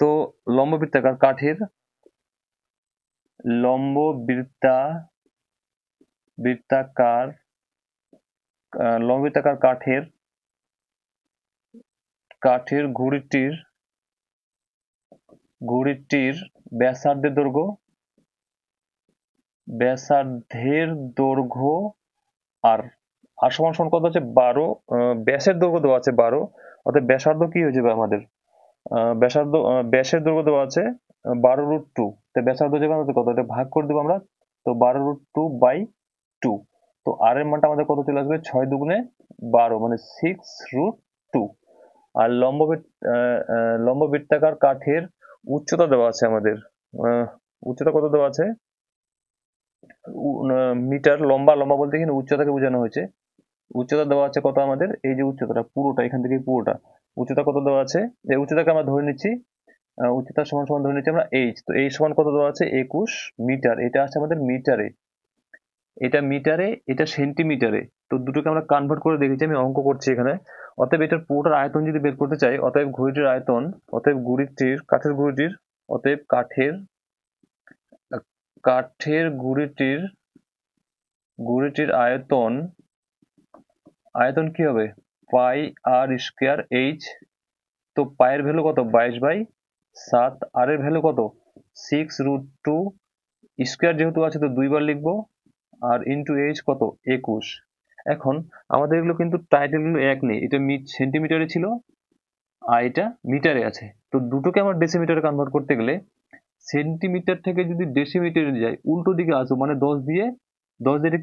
তো লম্ব বৃত্তাকার কাঠের লম্ব বৃত্তা বৃত্তাকার লম্ব বৃত্তাকার কাঠের ঘুড়িটির ব্যাসার্ধের দৈর্ঘ্য আর আর সমান সমান কত আছে 12, ব্যাসের দৈর্ঘ্য দেওয়া আছে 12, অর্থাৎ ব্যাসার্ধ কি হয়ে যাবে আমাদের, ব্যাসের দৈর্ঘ্য দেওয়া আছে 12√2, তাই ব্যাসার্ধ যাবে আমাদের কত, এটা ভাগ করে দেবো আমরা, তো 12√2/2। তো আর এর মানটা আমাদের কত চলে আসবে, 6×2 = 12, মানে 6√2। আর লম্ব বৃত্তাকার কাঠের উচ্চতা দেওয়া আছে আমাদের, উচ্চতা কত দেওয়া আছে, মিটার, লম্বা বলতে এখানে উচ্চতাকে বোঝানো হয়েছে। উচ্চতা দেওয়া আছে কত আমাদের, এই যে উচ্চতাটা পুরোটা, এখান থেকে পুরোটা উচ্চতা কত দেওয়া আছে, এই উচ্চতাকে আমরা ধরে নিচ্ছি, উচ্চতা সমান সমান ধরে নিচ্ছি আমরা এইচ। তো এইচ সমান কত দেওয়া আছে, 21 মিটার। এটা আছে আমাদের মিটারে, এটা সেন্টিমিটারে। তো দুটোকে আমরা কনভার্ট করে দেখেছি, আমি অঙ্ক করছি এখানে। অতএব এটার পুরোটার আয়তন যদি বের করতে চাই, অতএব ঘড়িটির আয়তন, অতএব কাঠের ঘুড়িটির আয়তন কি হবে, পাই আর স্কোয়ার এইচ। তো পায়ের ভ্যালু কত, 22/7, আর এর ভ্যালু কত, 6√2, স্কোয়ার যেহেতু আছে তো 2 বার লিখবো, আর ইন্টু এইচ কত, 21। এখন আমাদের এগুলো কিন্তু টাইটেলগুলো এক নেই, এটা সেন্টিমিটারে ছিল আর এটা মিটারে আছে। তো দুটোকে আমরা ডেসিমিটারে কনভার্ট করতে গেলে, সেন্টিমিটার থেকে যদি ডেসিমিটারে যাই উল্টো দিকে আসবো, মানে 10 দিয়ে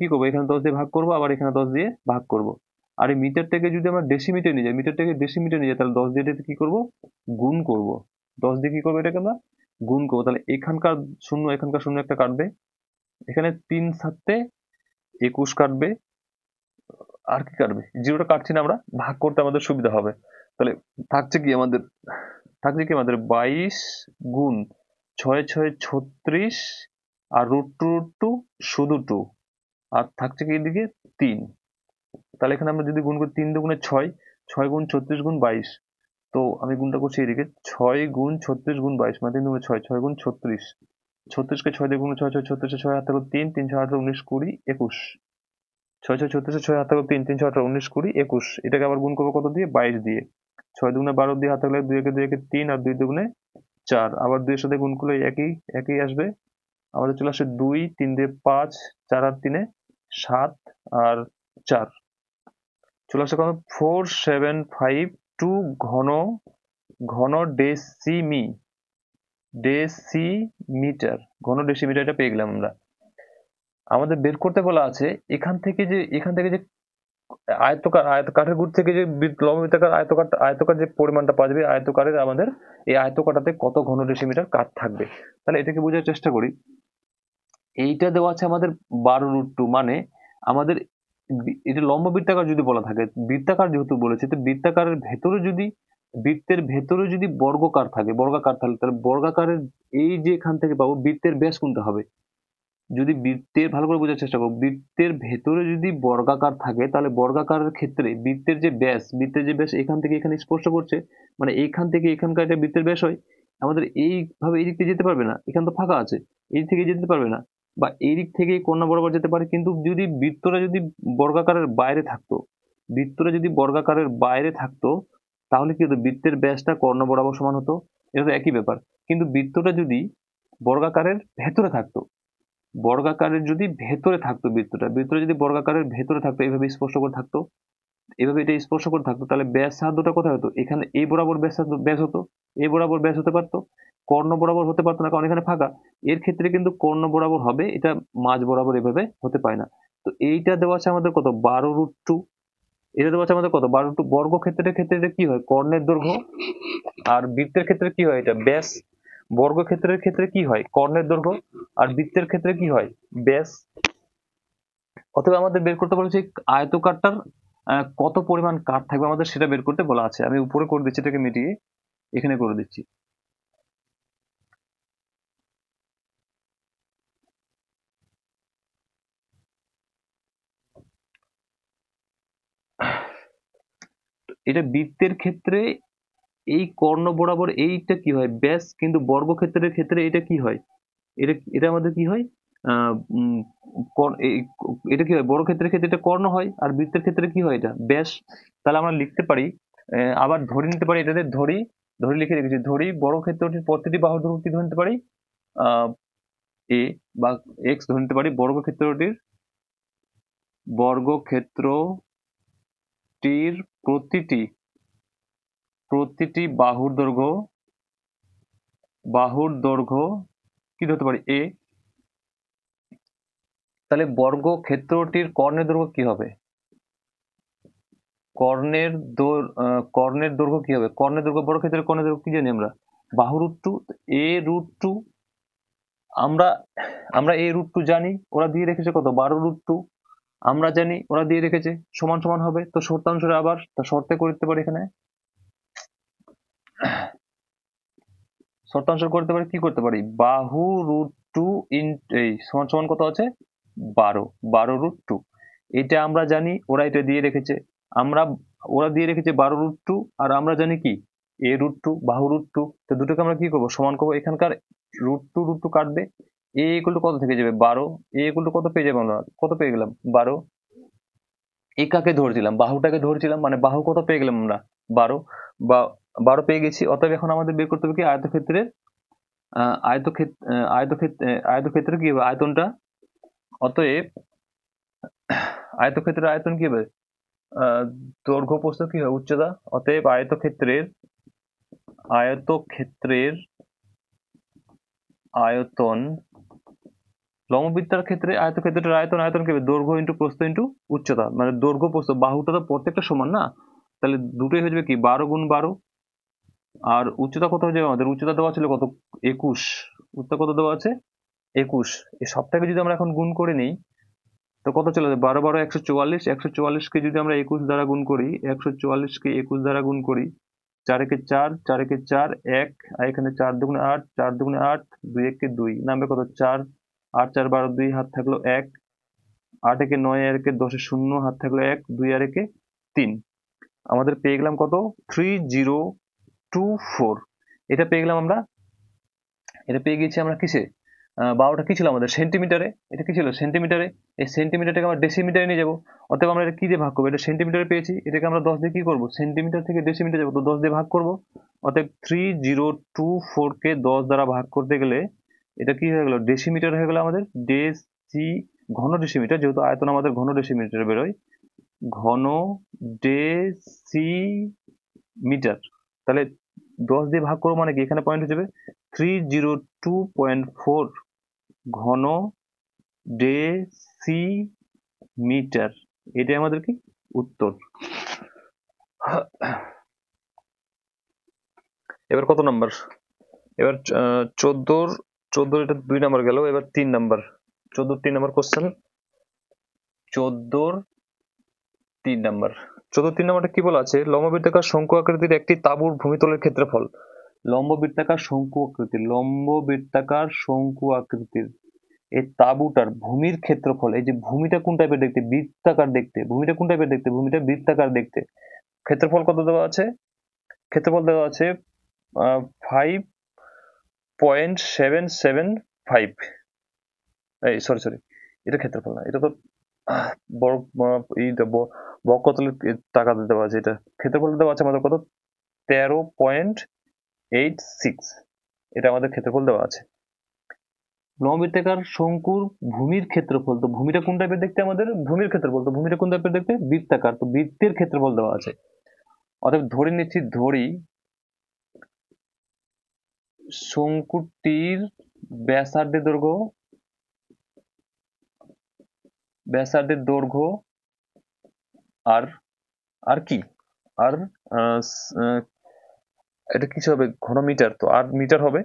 কি করবো, এখানে 10 দিয়ে ভাগ করবো, আবার এখানে 10 দিয়ে ভাগ করবো। আর এই মিটার থেকে যদি আমরা ডেসিমিটার নিয়ে যাই, তাহলে 10 দিয়ে এটাকে কি করবো, গুণ করবো। 10 দিয়ে কি করবো, এটাকে আমরা গুণ করবো, তাহলে এখানকার শূন্য একটা কাটবে, এখানে 3×7=21 কাটবে, আর কি কাটবে, জিরোটা কাটছি না আমরা, ভাগ করতে আমাদের সুবিধা হবে। তাহলে থাকছে কি আমাদের 22 গুণ 6×6 = 36, আর √2 শুধু 2, আর থাকছে কি এদিকে 3। তাহলে এখানে আমরা যদি গুণ করি, 3×2=6, 6×36=22। তো আমি গুণটা করছি এদিকে, 6×36=22, মানে 3×6, 6×36, 36কে 6 দিয়ে গুণ, 6×6 = 36, 6 হাত থাকলো 3, 3 6 18 19 20 21, 6×6 = 36, 6 হাত থাকলো 3, 3 6 18 19 20 21। এটাকে আবার গুণ করবো কত দিয়ে, 22 দিয়ে। 6×2 = 12 দিয়ে, হাত থাকলে 2 × 3, আর 2×2 = 4, আবার 2 এর সাথে গুণ করলে একই আসবে। আমাদের চলে আসে 2, 3 দিয়ে 5, 4 আর 3 7, আর 4 চলে আসে কত, 4752 ঘন ঘন ডেসিমিটার, ঘন ডেসিমিটার, এটা পেয়ে গেলাম আমরা। আমাদের বের করতে বলা আছে এখান থেকে যে কাঠের গুড় থেকে যে লম্ববৃত্তাকার আয়তকার যে পরিমাণটা পাওয়া যাবে, আয়তকারের আমাদের এই আয়তকাটাতে কত ঘন ডেসিমিটার কাঠ থাকবে। তাহলে এটাকে বোঝার চেষ্টা করি। এইটা দেওয়া আছে আমাদের 12√2, মানে আমাদের এটা লম্ব বৃত্তাকার যদি বলা থাকে, বৃত্তাকার যেহেতু বলেছে, তো বৃত্তের ভেতরে যদি বর্গাকার থাকে, তাহলে বর্গাকারের এই যে এখান থেকে পাবো বৃত্তের ব্যাস কোনটা হবে। যদি বৃত্তের, ভালো করে বোঝার চেষ্টা করো, বৃত্তের ভেতরে যদি বর্গাকার থাকে তাহলে বর্গাকারের ক্ষেত্রে বৃত্তের যে ব্যাস এখান থেকে এখানে স্পর্শ করছে, মানে এইখান থেকে এখানকার এটা বৃত্তের ব্যাস হয়। আমাদের এইভাবে এই দিক থেকে যেতে পারবে না, এখানে তো ফাঁকা আছে, এই দিক থেকে যেতে পারবে না, বা এই দিক থেকে কর্ণ বরাবর যেতে পারে। কিন্তু যদি বর্গাকারের বাইরে থাকতো বর্গাকারের বাইরে থাকতো, তাহলে কি হতো, বৃত্তের ব্যাসটা কর্ণ বরাবর সমান হতো। এটা তো একই ব্যাপার। কিন্তু বৃত্তটা যদি বর্গাকারের ভেতরে থাকতো, বৃত্তটা যদি বর্গাকারের ভেতরে থাকতো, এইভাবে স্পর্শ করে থাকতো, এইভাবে এটা স্পর্শ করে থাকতো, তাহলে ব্যাসার্ধটা কোথায় হতো, এখানে এই বরাবর ব্যাস হতো, এই বরাবর ব্যাস হতে পারতো, কর্ণ বরাবর হতে পারতো না, কারণ এখানে ফাঁকা। এর ক্ষেত্রে কিন্তু কর্ণ বরাবর হবে, এটা মাঝ বরাবর এভাবে হতে পারে না। তো এইটা দেওয়া আছে আমাদের কত, 12√2। এটা দেওয়া আছে আমাদের কত, 12√2। বর্গক্ষেত্রের ক্ষেত্রে এটা কি হয়, কর্ণের দৈর্ঘ্য। আর বৃত্তের ক্ষেত্রে কি হয়, এটা ব্যাস। বর্গক্ষেত্রের ক্ষেত্রে কি হয়, কর্ণের দৈর্ঘ্য। আর বৃত্তের ক্ষেত্রে কি হয়, ব্যাস। অথবা আমাদের বের করতে বলেছে আয়তকারটার কত পরিমাণ কাঠ থাকবে, আমাদের সেটা বের করতে বলা আছে। আমি উপরে করে দিচ্ছি, এটাকে মিটিয়ে এখানে করে দিচ্ছি। এটা বৃত্তের ক্ষেত্রে এই কর্ণ বরাবর এইটা কি হয়, ব্যাস। কিন্তু বর্গক্ষেত্রের ক্ষেত্রে এটা কি হয়, এটা এটা আমাদের কি হয়, এটা কি হয়, বর্গক্ষেত্রের ক্ষেত্রে এটা কর্ণ হয়, আর বৃত্তের ক্ষেত্রে কি হয়, এটা ব্যাস। তাহলে আমরা লিখতে পারি, আবার ধরে নিতে পারি, এটাতে ধরি লিখে রেখেছি, ধরি বর্গক্ষেত্রটির প্রতিটি বাহুর দৈর্ঘ্য কি ধরে নিতে পারি, আহ এ বা এক্স ধরে নিতে পারি। বর্গক্ষেত্রটির প্রতিটি বাহুর দৈর্ঘ্য কি ধরতে পারি, এ। তাহলে বর্গক্ষেত্রটির কর্ণের দৈর্ঘ্য কি হবে, কর্ণের দৈর্ঘ্য কি হবে, বর্গক্ষেত্রের কর্ণের দৈর্ঘ্য কি জানি আমরা, বাহু√2, a√2। আমরা আমরা a√2 জানি, ওরা দিয়ে রেখেছে কত, 12√2। আমরা জানি ওরা দিয়ে রেখেছে সমান সমান হবে। তো শর্তাংশে আবার তা শর্তে করতে পারি, এখানে শর্তাংশ করতে পারি, কি করতে পারি, বাহু√2 এই সমান সমান কত আছে, 12√2। এটা আমরা জানি, ওরা এটা দিয়ে রেখেছে। ওরা দিয়ে রেখেছে 12√2, আর আমরা জানি কি, a√2, বাহু√2। তো দুটোকে আমরা কি করবো, সমান করবো। এখানকার √2 কাটবে, a ইকুয়াল টু কত থেকে যাবে, 12। a ইকুয়াল টু কত পেয়ে যাবো আমরা, কত পেয়ে গেলাম, 12। একাকে ধরছিলাম, বাহুটাকে ধরছিলাম, মানে বাহু কত পেয়ে গেলাম আমরা, 12। বা 12 পেয়ে গেছি। অতএব এখন আমাদের বের করতে হবে কি, আয়তক্ষেত্রের কি হবে, আয়তনটা। অতএব আয়তক্ষেত্রের আয়তন কি হবে, দৈর্ঘ্য প্রস্থ কি হবে, উচ্চতা। অতএব আয়তক্ষেত্রের আয়তন, লম্ববৃত্তার ক্ষেত্রে আয়তক্ষেত্রের আয়তন কি হবে, দৈর্ঘ্য ইন্টু প্রস্থ ইন্টু উচ্চতা। মানে দৈর্ঘ্য প্রস্থ, বাহুটা তো প্রত্যেকটা সমান না, তাহলে দুটোই হয়ে যাবে কি, 12 গুণ 12। আর উচ্চতা কত হয়ে যাবে, আমাদের উচ্চতা দেওয়া ছিল কত, 21। উচ্চতা কত দেওয়া আছে, 21। এই সবটাকে যদি আমরা এখন গুণ করে নিই, তো কত চলে যাবে, 12 12 144। 144 কে যদি আমরা 21 দ্বারা গুণ করি, 144 কে 21 দ্বারা গুণ করি, 4 একে 4, 4 একে 4, 1, আর এখানে 4 দুগুণে 8, 4 দুগুণে 8, 2 একে 2, নামবে কত, 4। 8 4 12, 2 হাত থাকলো 1, 8 একে 9, আর একে 10 শূন্য, হাত থাকলো 1, 2 আর একে 3। আমাদের পেয়ে গেলাম কত, 3024। এটা পেয়ে গেলাম আমরা, এটা পেয়ে গেছি আমরা কিসে, 12টা কি ছিল আমাদের, সেন্টিমিটারে। এটা কি ছিল, সেন্টিমিটারে। এই সেন্টিমিটারটাকে আমরা ডেসিমিটারে নিয়ে যাবো। অতএব আমরা এটা কি দিয়ে ভাগ করবো, এটা সেন্টিমিটারে পেয়েছি, এটাকে আমরা 10 দিয়ে কি করবো, সেন্টিমিটার থেকে ডেসিমিটার যাবো, তো 10 দিয়ে ভাগ করবো। অতএব 3024 কে 10 দ্বারা ভাগ করতে গেলে এটা কি হয়ে গেল, ডেসিমিটার হয়ে গেল আমাদের। ঘন ডেসিমিটার, যেহেতু আয়তন আমাদের ঘন ডেসিমিটার বেরোয়, ঘন ডেসিমিটার। তাহলে 10 দিয়ে ভাগ করবো মানে কি, এখানে পয়েন্ট হয়ে যাবে 3024 ঘন ডেসিমিটার। এটাই আমাদের কি উত্তর। এবার কত নাম্বার? এবার 14 এটা 2 নাম্বার গেল, এবার 3 নাম্বার। 14 3 number question. 14 3 নাম্বার। 14 3 নাম্বারটা কি বলা আছে? লম্ববৃত্তাকার শঙ্কু আকৃতির একটি তাঁবুর ভূমিতলের ক্ষেত্রফল। লম্ববৃত্তাকার শঙ্কু আকৃতির এই তাঁবুটার ভূমির ক্ষেত্রফল। এই যে ভূমিটা কোন টাইপের দেখতে? বৃত্তাকার দেখতে। ভূমিটা কোন টাইপের দেখতে? ভূমিটা বৃত্তাকার দেখতে। ক্ষেত্রফল কত দেওয়া আছে? ক্ষেত্রফল দেওয়া আছে 5.775। এই সরি, এটা ক্ষেত্রফল না, এটা তো বড় বক্ষতলের টাকা দেওয়া আছে। এটা ক্ষেত্রফল দেওয়া আছে আমাদের কত? 13.86। এটা আমাদের ক্ষেত্রফল দেওয়া আছে। লম্ববৃত্তাকার শঙ্কুর ভূমির ক্ষেত্রফল, তো ভূমিটা কোন টাইপের দেখতে? আমাদের ভূমির ক্ষেত্রফল, তো ভূমিটা কোন টাইপের দেখতে? বৃত্তাকার, তো বৃত্তের ক্ষেত্রফল দেওয়া আছে। অতএব ধরে নিচ্ছি, শঙ্কুটির ব্যাসার্ধের দৈর্ঘ্য আর কি আর এটা কিছু হবে ঘনমিটার, তো আর মিটার হবে।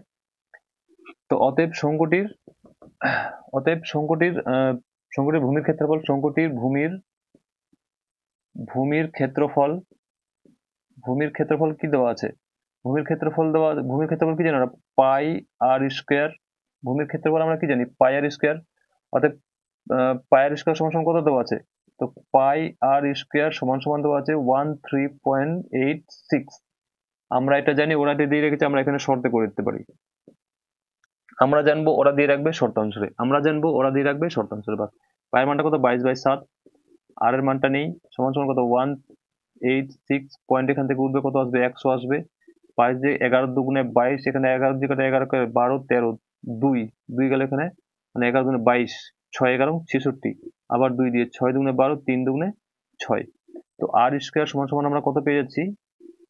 তো অতএব শঙ্কুটির ভূমির ক্ষেত্রফল, শঙ্কুটির ভূমির ক্ষেত্রফল কি দেওয়া আছে? ভূমির ক্ষেত্রফল কি জানো না? পাই আর স্কোয়ার। ভূমির ক্ষেত্রফল আমরা কি জানি? পাই আর স্কোয়ার। অতএব পাই আর স্কোয়ার সমান সমান কত দেওয়া আছে? তো পাই আর স্কোয়ার সমান সমান দেওয়া আছে 13.86। আমরা এটা জানি, ওরা দিয়ে রেখেছে, আমরা এখানে শর্তে করে দিতে পারি। আমরা জানবো, ওরা দিয়ে রাখবে শর্তাংশে। বাস। পায়ের মানটা কত? 22/7। আর এর মানটা নেই, সমান সমান কত? 186 পয়েন্ট। এখান থেকে উঠবে কত আসবে? 100 আসবে। 5 দিয়ে 11 দুগুণে 22, এখানে 11 দিয়ে 11 করে 12 13 2 গেল এখানে, মানে 11 দুগুণে 22, 6 11 66, আবার 2 দিয়ে 6 দুগুণে 12, 3 দুগুণে 6। তো আর স্কোয়ার সমান সমান আমরা কত পেয়ে যাচ্ছি?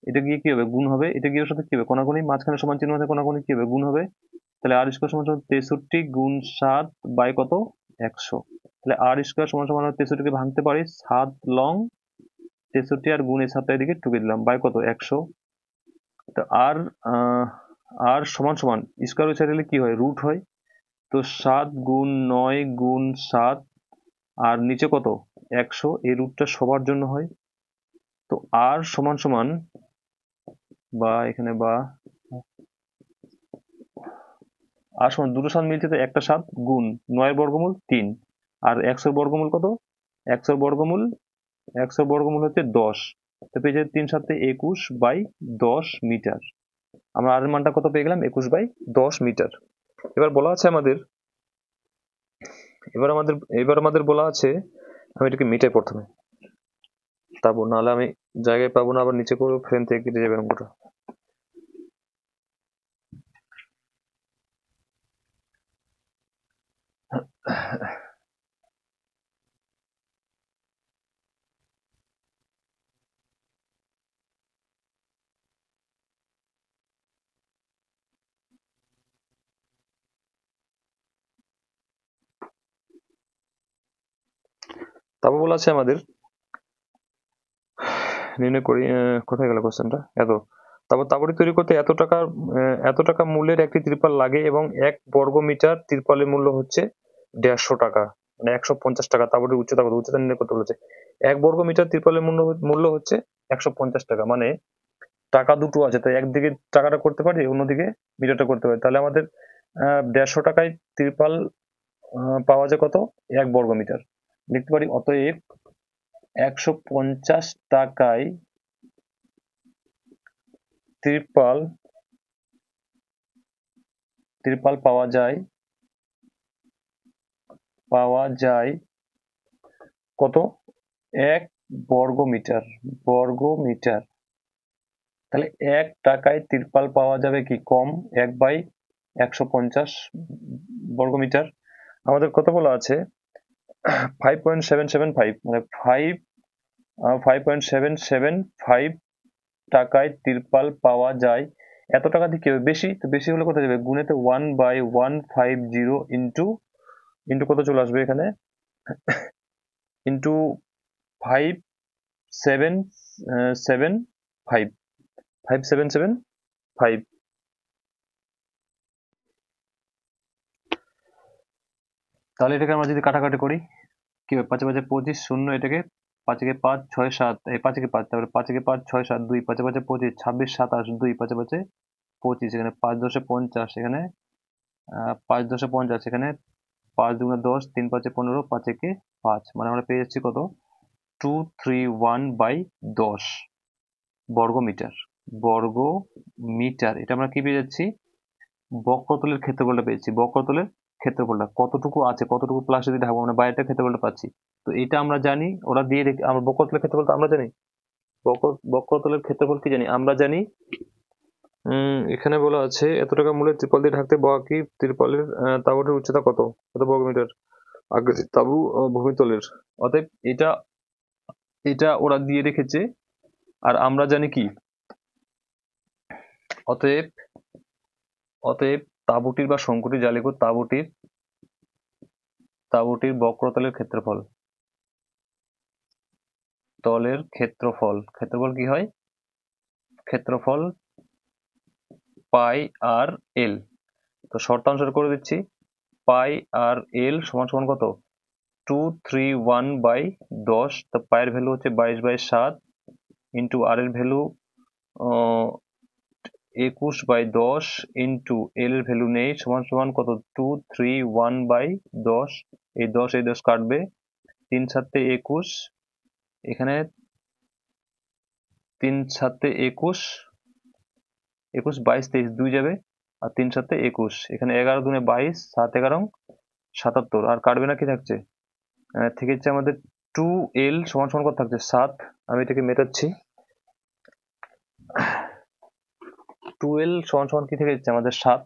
এটা গিয়ে কি হবে? গুণ হবে। এটা গিয়ে সাথে কি হবে? কোনাকুনি, মাঝখানে সমান চিহ্ন আছে, কোনাকুনি কি হবে? গুণ হবে। তাহলে আর স্কোয়ার সমান সমান 63 গুণ 7 বাই কত? 100। তাহলে আর স্কোয়ার সমান সমান 63 কে ভাঙতে পারি 7 লং 63, আর গুণ এই 7টা এদিকে টুকে দিলাম, বাই কত? 100। তো আর সমান সমান স্কোয়ার ওই সাইডে কি হয়? রুট হয়। তো 7 গুণ 9 গুণ 7, আর নিচে কত? 100। এই রুটটা সবার জন্য হয়। তো আর সমান সমান, বা এখানে আর সমান দুটো 7 মিলছে, তো একটা 7 গুণ 9 বর্গমূল 3, আর 100 বর্গমূল কত? 100 বর্গমূল হচ্ছে 10। তো পেয়ে যাবে 3 7 21/10 মিটার। আমরা আর এর মানটা কত পেয়ে গেলাম? 21/10 মিটার। এবার বলা আছে আমাদের, বলা আছে, আমি এটাকে মিটাই প্রথমে, তারপর নাহলে আমি জায়গায় পাবো না, আবার নিচে করে ফ্রেম থেকে কেটে যাবে অঙ্কটা। তারপর বলা আছে আমাদের, নির্ণয় করি, কোথায় গেল কোশ্চেনটা? তারপর তাবড়ি তৈরি করতে এত টাকা মূল্যের একটি ত্রিপাল লাগে এবং 1 বর্গ মিটার ত্রিপালের মূল্য হচ্ছে 150 টাকা, মানে 150 টাকা। তাবড়ির উচ্চতা কত? উচ্চতা নির্ণয় করতে বলেছে। 1 বর্গ মিটার ত্রিপালের মূল্য হচ্ছে 150 টাকা, মানে টাকা দুটো আছে, তাই একদিকে টাকাটা করতে পারি, অন্যদিকে মিটারটা করতে পারি। তাহলে আমাদের 150 টাকায় ত্রিপাল পাওয়া যায় কত? 1 বর্গ মিটার। লিখতে পারি অতএব 150 টাকায় ত্রিপাল পাওয়া যায় কত? 1 বর্গ মিটার। তাহলে 1 টাকায় ত্রিপাল পাওয়া যাবে কি? কম, 1/150 বর্গ মিটার। আমাদের কত বলা আছে? 5.775, মানে 5.775 টাকায় ত্রিপাল পাওয়া যায়। এত টাকা দিয়ে কি হবে? বেশি, তো বেশি হলে কোথায় যাবে? গুণেতে 1/150 ইন্টু ইন্টু কত চলে আসবে এখানে, ইন্টু 5,775, 5,775। তাহলে এটাকে আমরা যদি কাটাকাটি করি কি হবে, 5 5 25, শূন্য, এটাকে 5 কে 5 6 7, এই 5 কে 5, তারপরে 5 কে 5 6 7, 2 5 5 25, 26 27, 2 5 5 25, এখানে 5 10 50, এখানে 5 10 50, এখানে 5 2 10, 3 5 15, 5 একে 5, মানে আমরা পেয়ে যাচ্ছি কত, 231/10 বর্গ মিটার। বর্গ মিটার, এটা আমরা কি পেয়ে যাচ্ছি, বক্রতলের ক্ষেত্রফলটা পেয়েছি। বক্রতলের ক্ষেত্রফলটা কতটুকু আছে, কতটুকু প্লাস যদি ঢাকবো, আমরা বাইরেটা ক্ষেত্রফলটা পাচ্ছি। তো এটা আমরা জানি, ওরা দিয়ে রেখে, আমরা বক্রতলের ক্ষেত্রফলটা আমরা জানি, বক্রতলের ক্ষেত্রফল কি জানি, আমরা জানি এখানে বলা আছে এত টাকা মূল্যের ত্রিপল দিয়ে ঢাকতে বাকি ত্রিপলের তাঁবুটির উচ্চতা কত, কত বর্গমিটার, আকৃতির তাঁবু ভূমিতলের। অতএব এটা এটা ওরা দিয়ে রেখেছে, আর আমরা জানি কি, অতএব অতএব তাঁবুটির বা শঙ্কুটির, যা লিখব তাঁবুটির বক্রতলের ক্ষেত্রফল, তলের ক্ষেত্রফল কি হয়, ক্ষেত্রফল পাই আর এল। তো শর্তানুসারে করে দিচ্ছি, পাই আর এল সমান সমান কত, 231/10। তো পায়ের ভ্যালু হচ্ছে 22/7, ইন্টু আর এর ভ্যালু 21/10, ইন্টু এল এর ভ্যালু নেই, সমান সমান কত, 231/10। এই 10 কাটবে, 3 7 21, এখানে 3 7 21, 21 22 23, 2 যাবে, আর 3 7 21, এখানে 11 দুনে 22, 7 11 77, আর কাটবে না, কি থাকছে, থেকে যাচ্ছে আমাদের 2l সমান সমান কত থাকছে, 7। আমি এটাকে মেটাচ্ছি, 2l সমান সমান কি থেকে যাচ্ছে আমাদের, 7।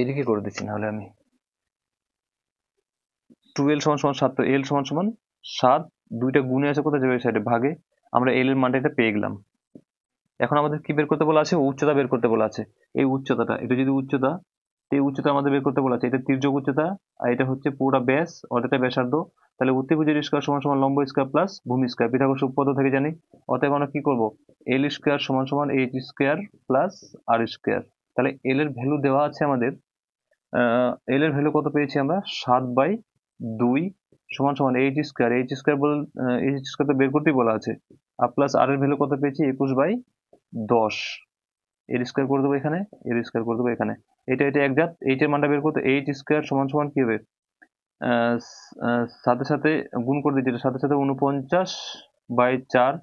এদিকে করে দিচ্ছি, নাহলে আমি 2l সমান সমান 7, তো l সমান সমান 7, দুইটা গুণে আছে কোথায় যাবে, সাইডে ভাগে, আমরা l এর মানটা এটা পেয়ে গেলাম। এখন আমাদের কি বের করতে বলা আছে, উচ্চতা বের করতে বলা আছে। এই উচ্চতাটা, এটা যদি উচ্চতা, এই উচ্চতা আমাদের বের করতে বলা আছে, এটা তির্যক উচ্চতা, আর এটা হচ্ছে পুরোটা ব্যাস, অর্ধেকটা ব্যাসার্ধ। তাহলে অতিভুজের স্কয়ার সমান সমান লম্ব স্কয়ার প্লাস ভূমি স্কয়ার, পিথাগোরাস উপপাদ্য থেকে জানি। অতএব আমরা কি করব, এল স্কয়ার সমান সমান এইচ স্কয়ার প্লাস আর স্কয়ার। তাহলে এল এর ভ্যালু দেওয়া আছে আমাদের, এল এর ভ্যালু কত পেয়েছি আমরা, 7/2 সমান সমান এইচ স্কয়ার, এইচ স্কয়ার তো বের করতেই বলা আছে, আর প্লাস আর এর ভ্যালু কত পেয়েছি, 21/10। এর স্কয়ার করে দেবো এখানে, এর স্কয়ার করে দেবো এখানে, এটা একজাত। এইচ এর মানটা বের করতে এইচ স্কয়ার সমান সমান কি হবে, সাথে সাথে গুণ করে দিচ্ছি, সাথে সাথে 49/4,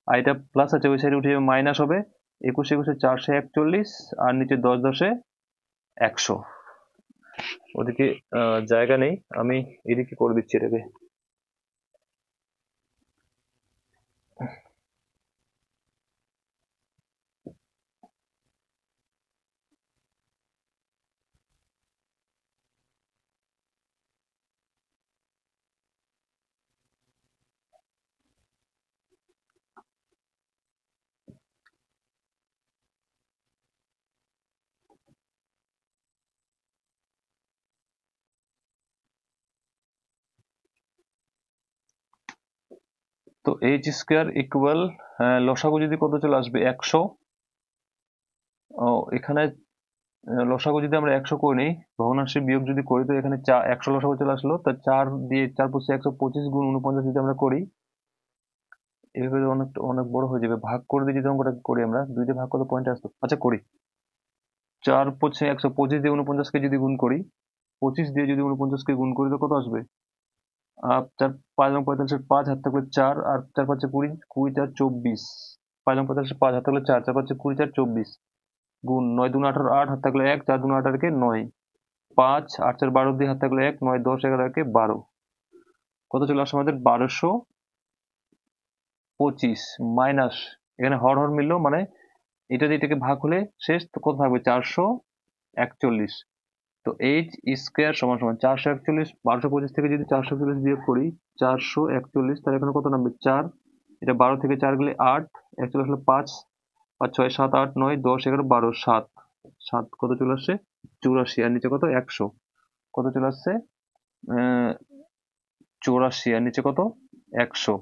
আর এটা প্লাস আছে, ওই সাইডে উঠে মাইনাস হবে, 21 21 441, আর নিচে 10 10 100। ওদিকে জায়গা নেই, আমি এদিকে করে দিচ্ছি এটাকে। তো এইচ স্কয়ার ইকুয়াল, লসাগু যদি কত চলে আসবে, 100। ও এখানে লসাগু যদি আমরা 100 করে নিই, ভগ্নাংশে বিয়োগ যদি করি, তো এখানে 100 লসাগু চলে আসলো। তা 4 দিয়ে 4 × 125 গুণ 49 যদি আমরা করি, এভাবে অনেক বড় হয়ে যাবে। ভাগ করে দিয়ে যদি অঙ্কটা করি, আমরা 2 দিয়ে ভাগ করলে পয়েন্ট আসতো, আচ্ছা করি। 4 5 125 দিয়ে 49 কে যদি গুণ করি, 25 দিয়ে যদি 49 কে গুণ করি, তো কত আসবে, 4 5 এবং 45, 5 হাত থাকলে 4, আর 4 5 20, 20 4 24, 5 এবং 45, 5 হাত থাকলে 4, 4 5 20 4 24, গুণ 9 2 18, 8 হাত থাকলে 1, 4 2 18 কে 9, 5 8 4 12 দিয়ে হাত থাকলে 1, 9 10 11 কে 12, কত চলে আসে আমাদের, 1225 মাইনাস, এখানে হর হর মিললো, মানে এটা দিয়ে এটাকে ভাগ হলে শেষ, তো কত থাকবে, 441। তো এইচ স্কয়ার সমান সমান 441, 1225 থেকে যদি 441 বিয়োগ করি, 441, তাহলে এখানে কত নামবে, 4, এটা 12 থেকে 4 গেলে 8, 1 চলে আসলে 5, 5 6 7 8 9 10 11 12, 7, 7 কত চলে আসছে 84, আর নিচে কত 100, কত চলে আসছে 84, আর নিচে কত 100।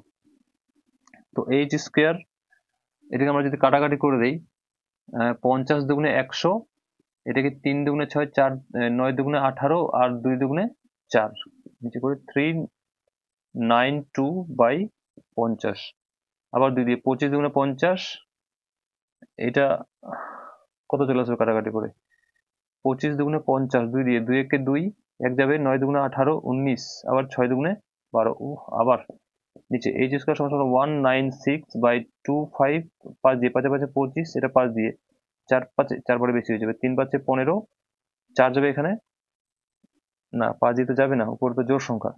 তো এইচ স্কোয়ার, এটাকে আমরা যদি কাটাকাটি করে দিই, 50 দুগুণে 100, এটাকে 3 দুগুণে 6, 4 9 দুগুণে 18, আর 2 দুগুণে 4, নিচে করে 392/50। আবার 2 দিয়ে 25 দুগুণে 50, এটা কত চলে আসবে কাটাকাটি করে, 25 দুগুণে 50, 2 দিয়ে 2 একে 2, 1 যাবে, 9 দুগুণে 18, 19, আবার 6 দুগুণে 12, আবার নিচে এইচ স্কোয়ার সমান সমান 196/25, 5 দিয়ে 5 5 25, এটা 5 দিয়ে 4 5, 4 বারে বেশি হয়ে যাবে, 3 5 15, 4 যাবে এখানে, না 5 দিয়ে তো যাবে না, উপরে তো জোড় সংখ্যা,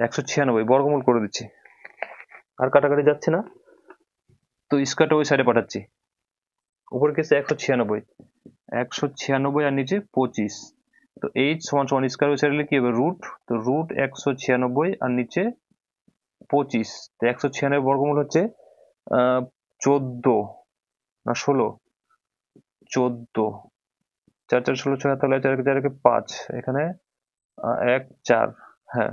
196 বর্গমূল করে দিচ্ছি, আর কাটাকাটি যাচ্ছে না, তো স্কোয়ারটা ওই সাইডে পাঠাচ্ছি, উপরে কেসে 196, 196 আর নিচে 25। তো এইচ সমান সমান স্কোয়ার ওই সাইডে কি হবে রুট, তো রুট 196 আর নিচে 25, তো 196 বর্গমূল হচ্ছে 14 না 16, 14, 4 4 16 6, তাহলে 4 4 5, এখানে 1 4, হ্যাঁ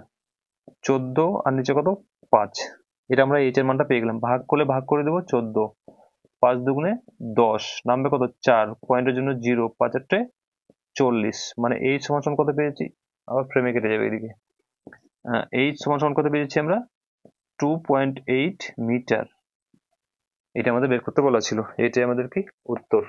14 আর নিচে কত 5, এটা আমরা এইচ এর মানটা পেয়ে গেলাম, ভাগ করলে ভাগ করে দেবো 14, 5 দুগুণে 10, নামবে কত 4, পয়েন্টের জন্য 0, 5 8 40, মানে এইচ সমান সমান কত পেয়েছি, আবার ফ্রেমে কেটে যাবে এদিকে, এইচ সমান সমান কত পেয়েছি আমরা 2.8 মিটার, এটা আমাদের বের করতে বলা ছিল, এটাই আমাদের কি উত্তর।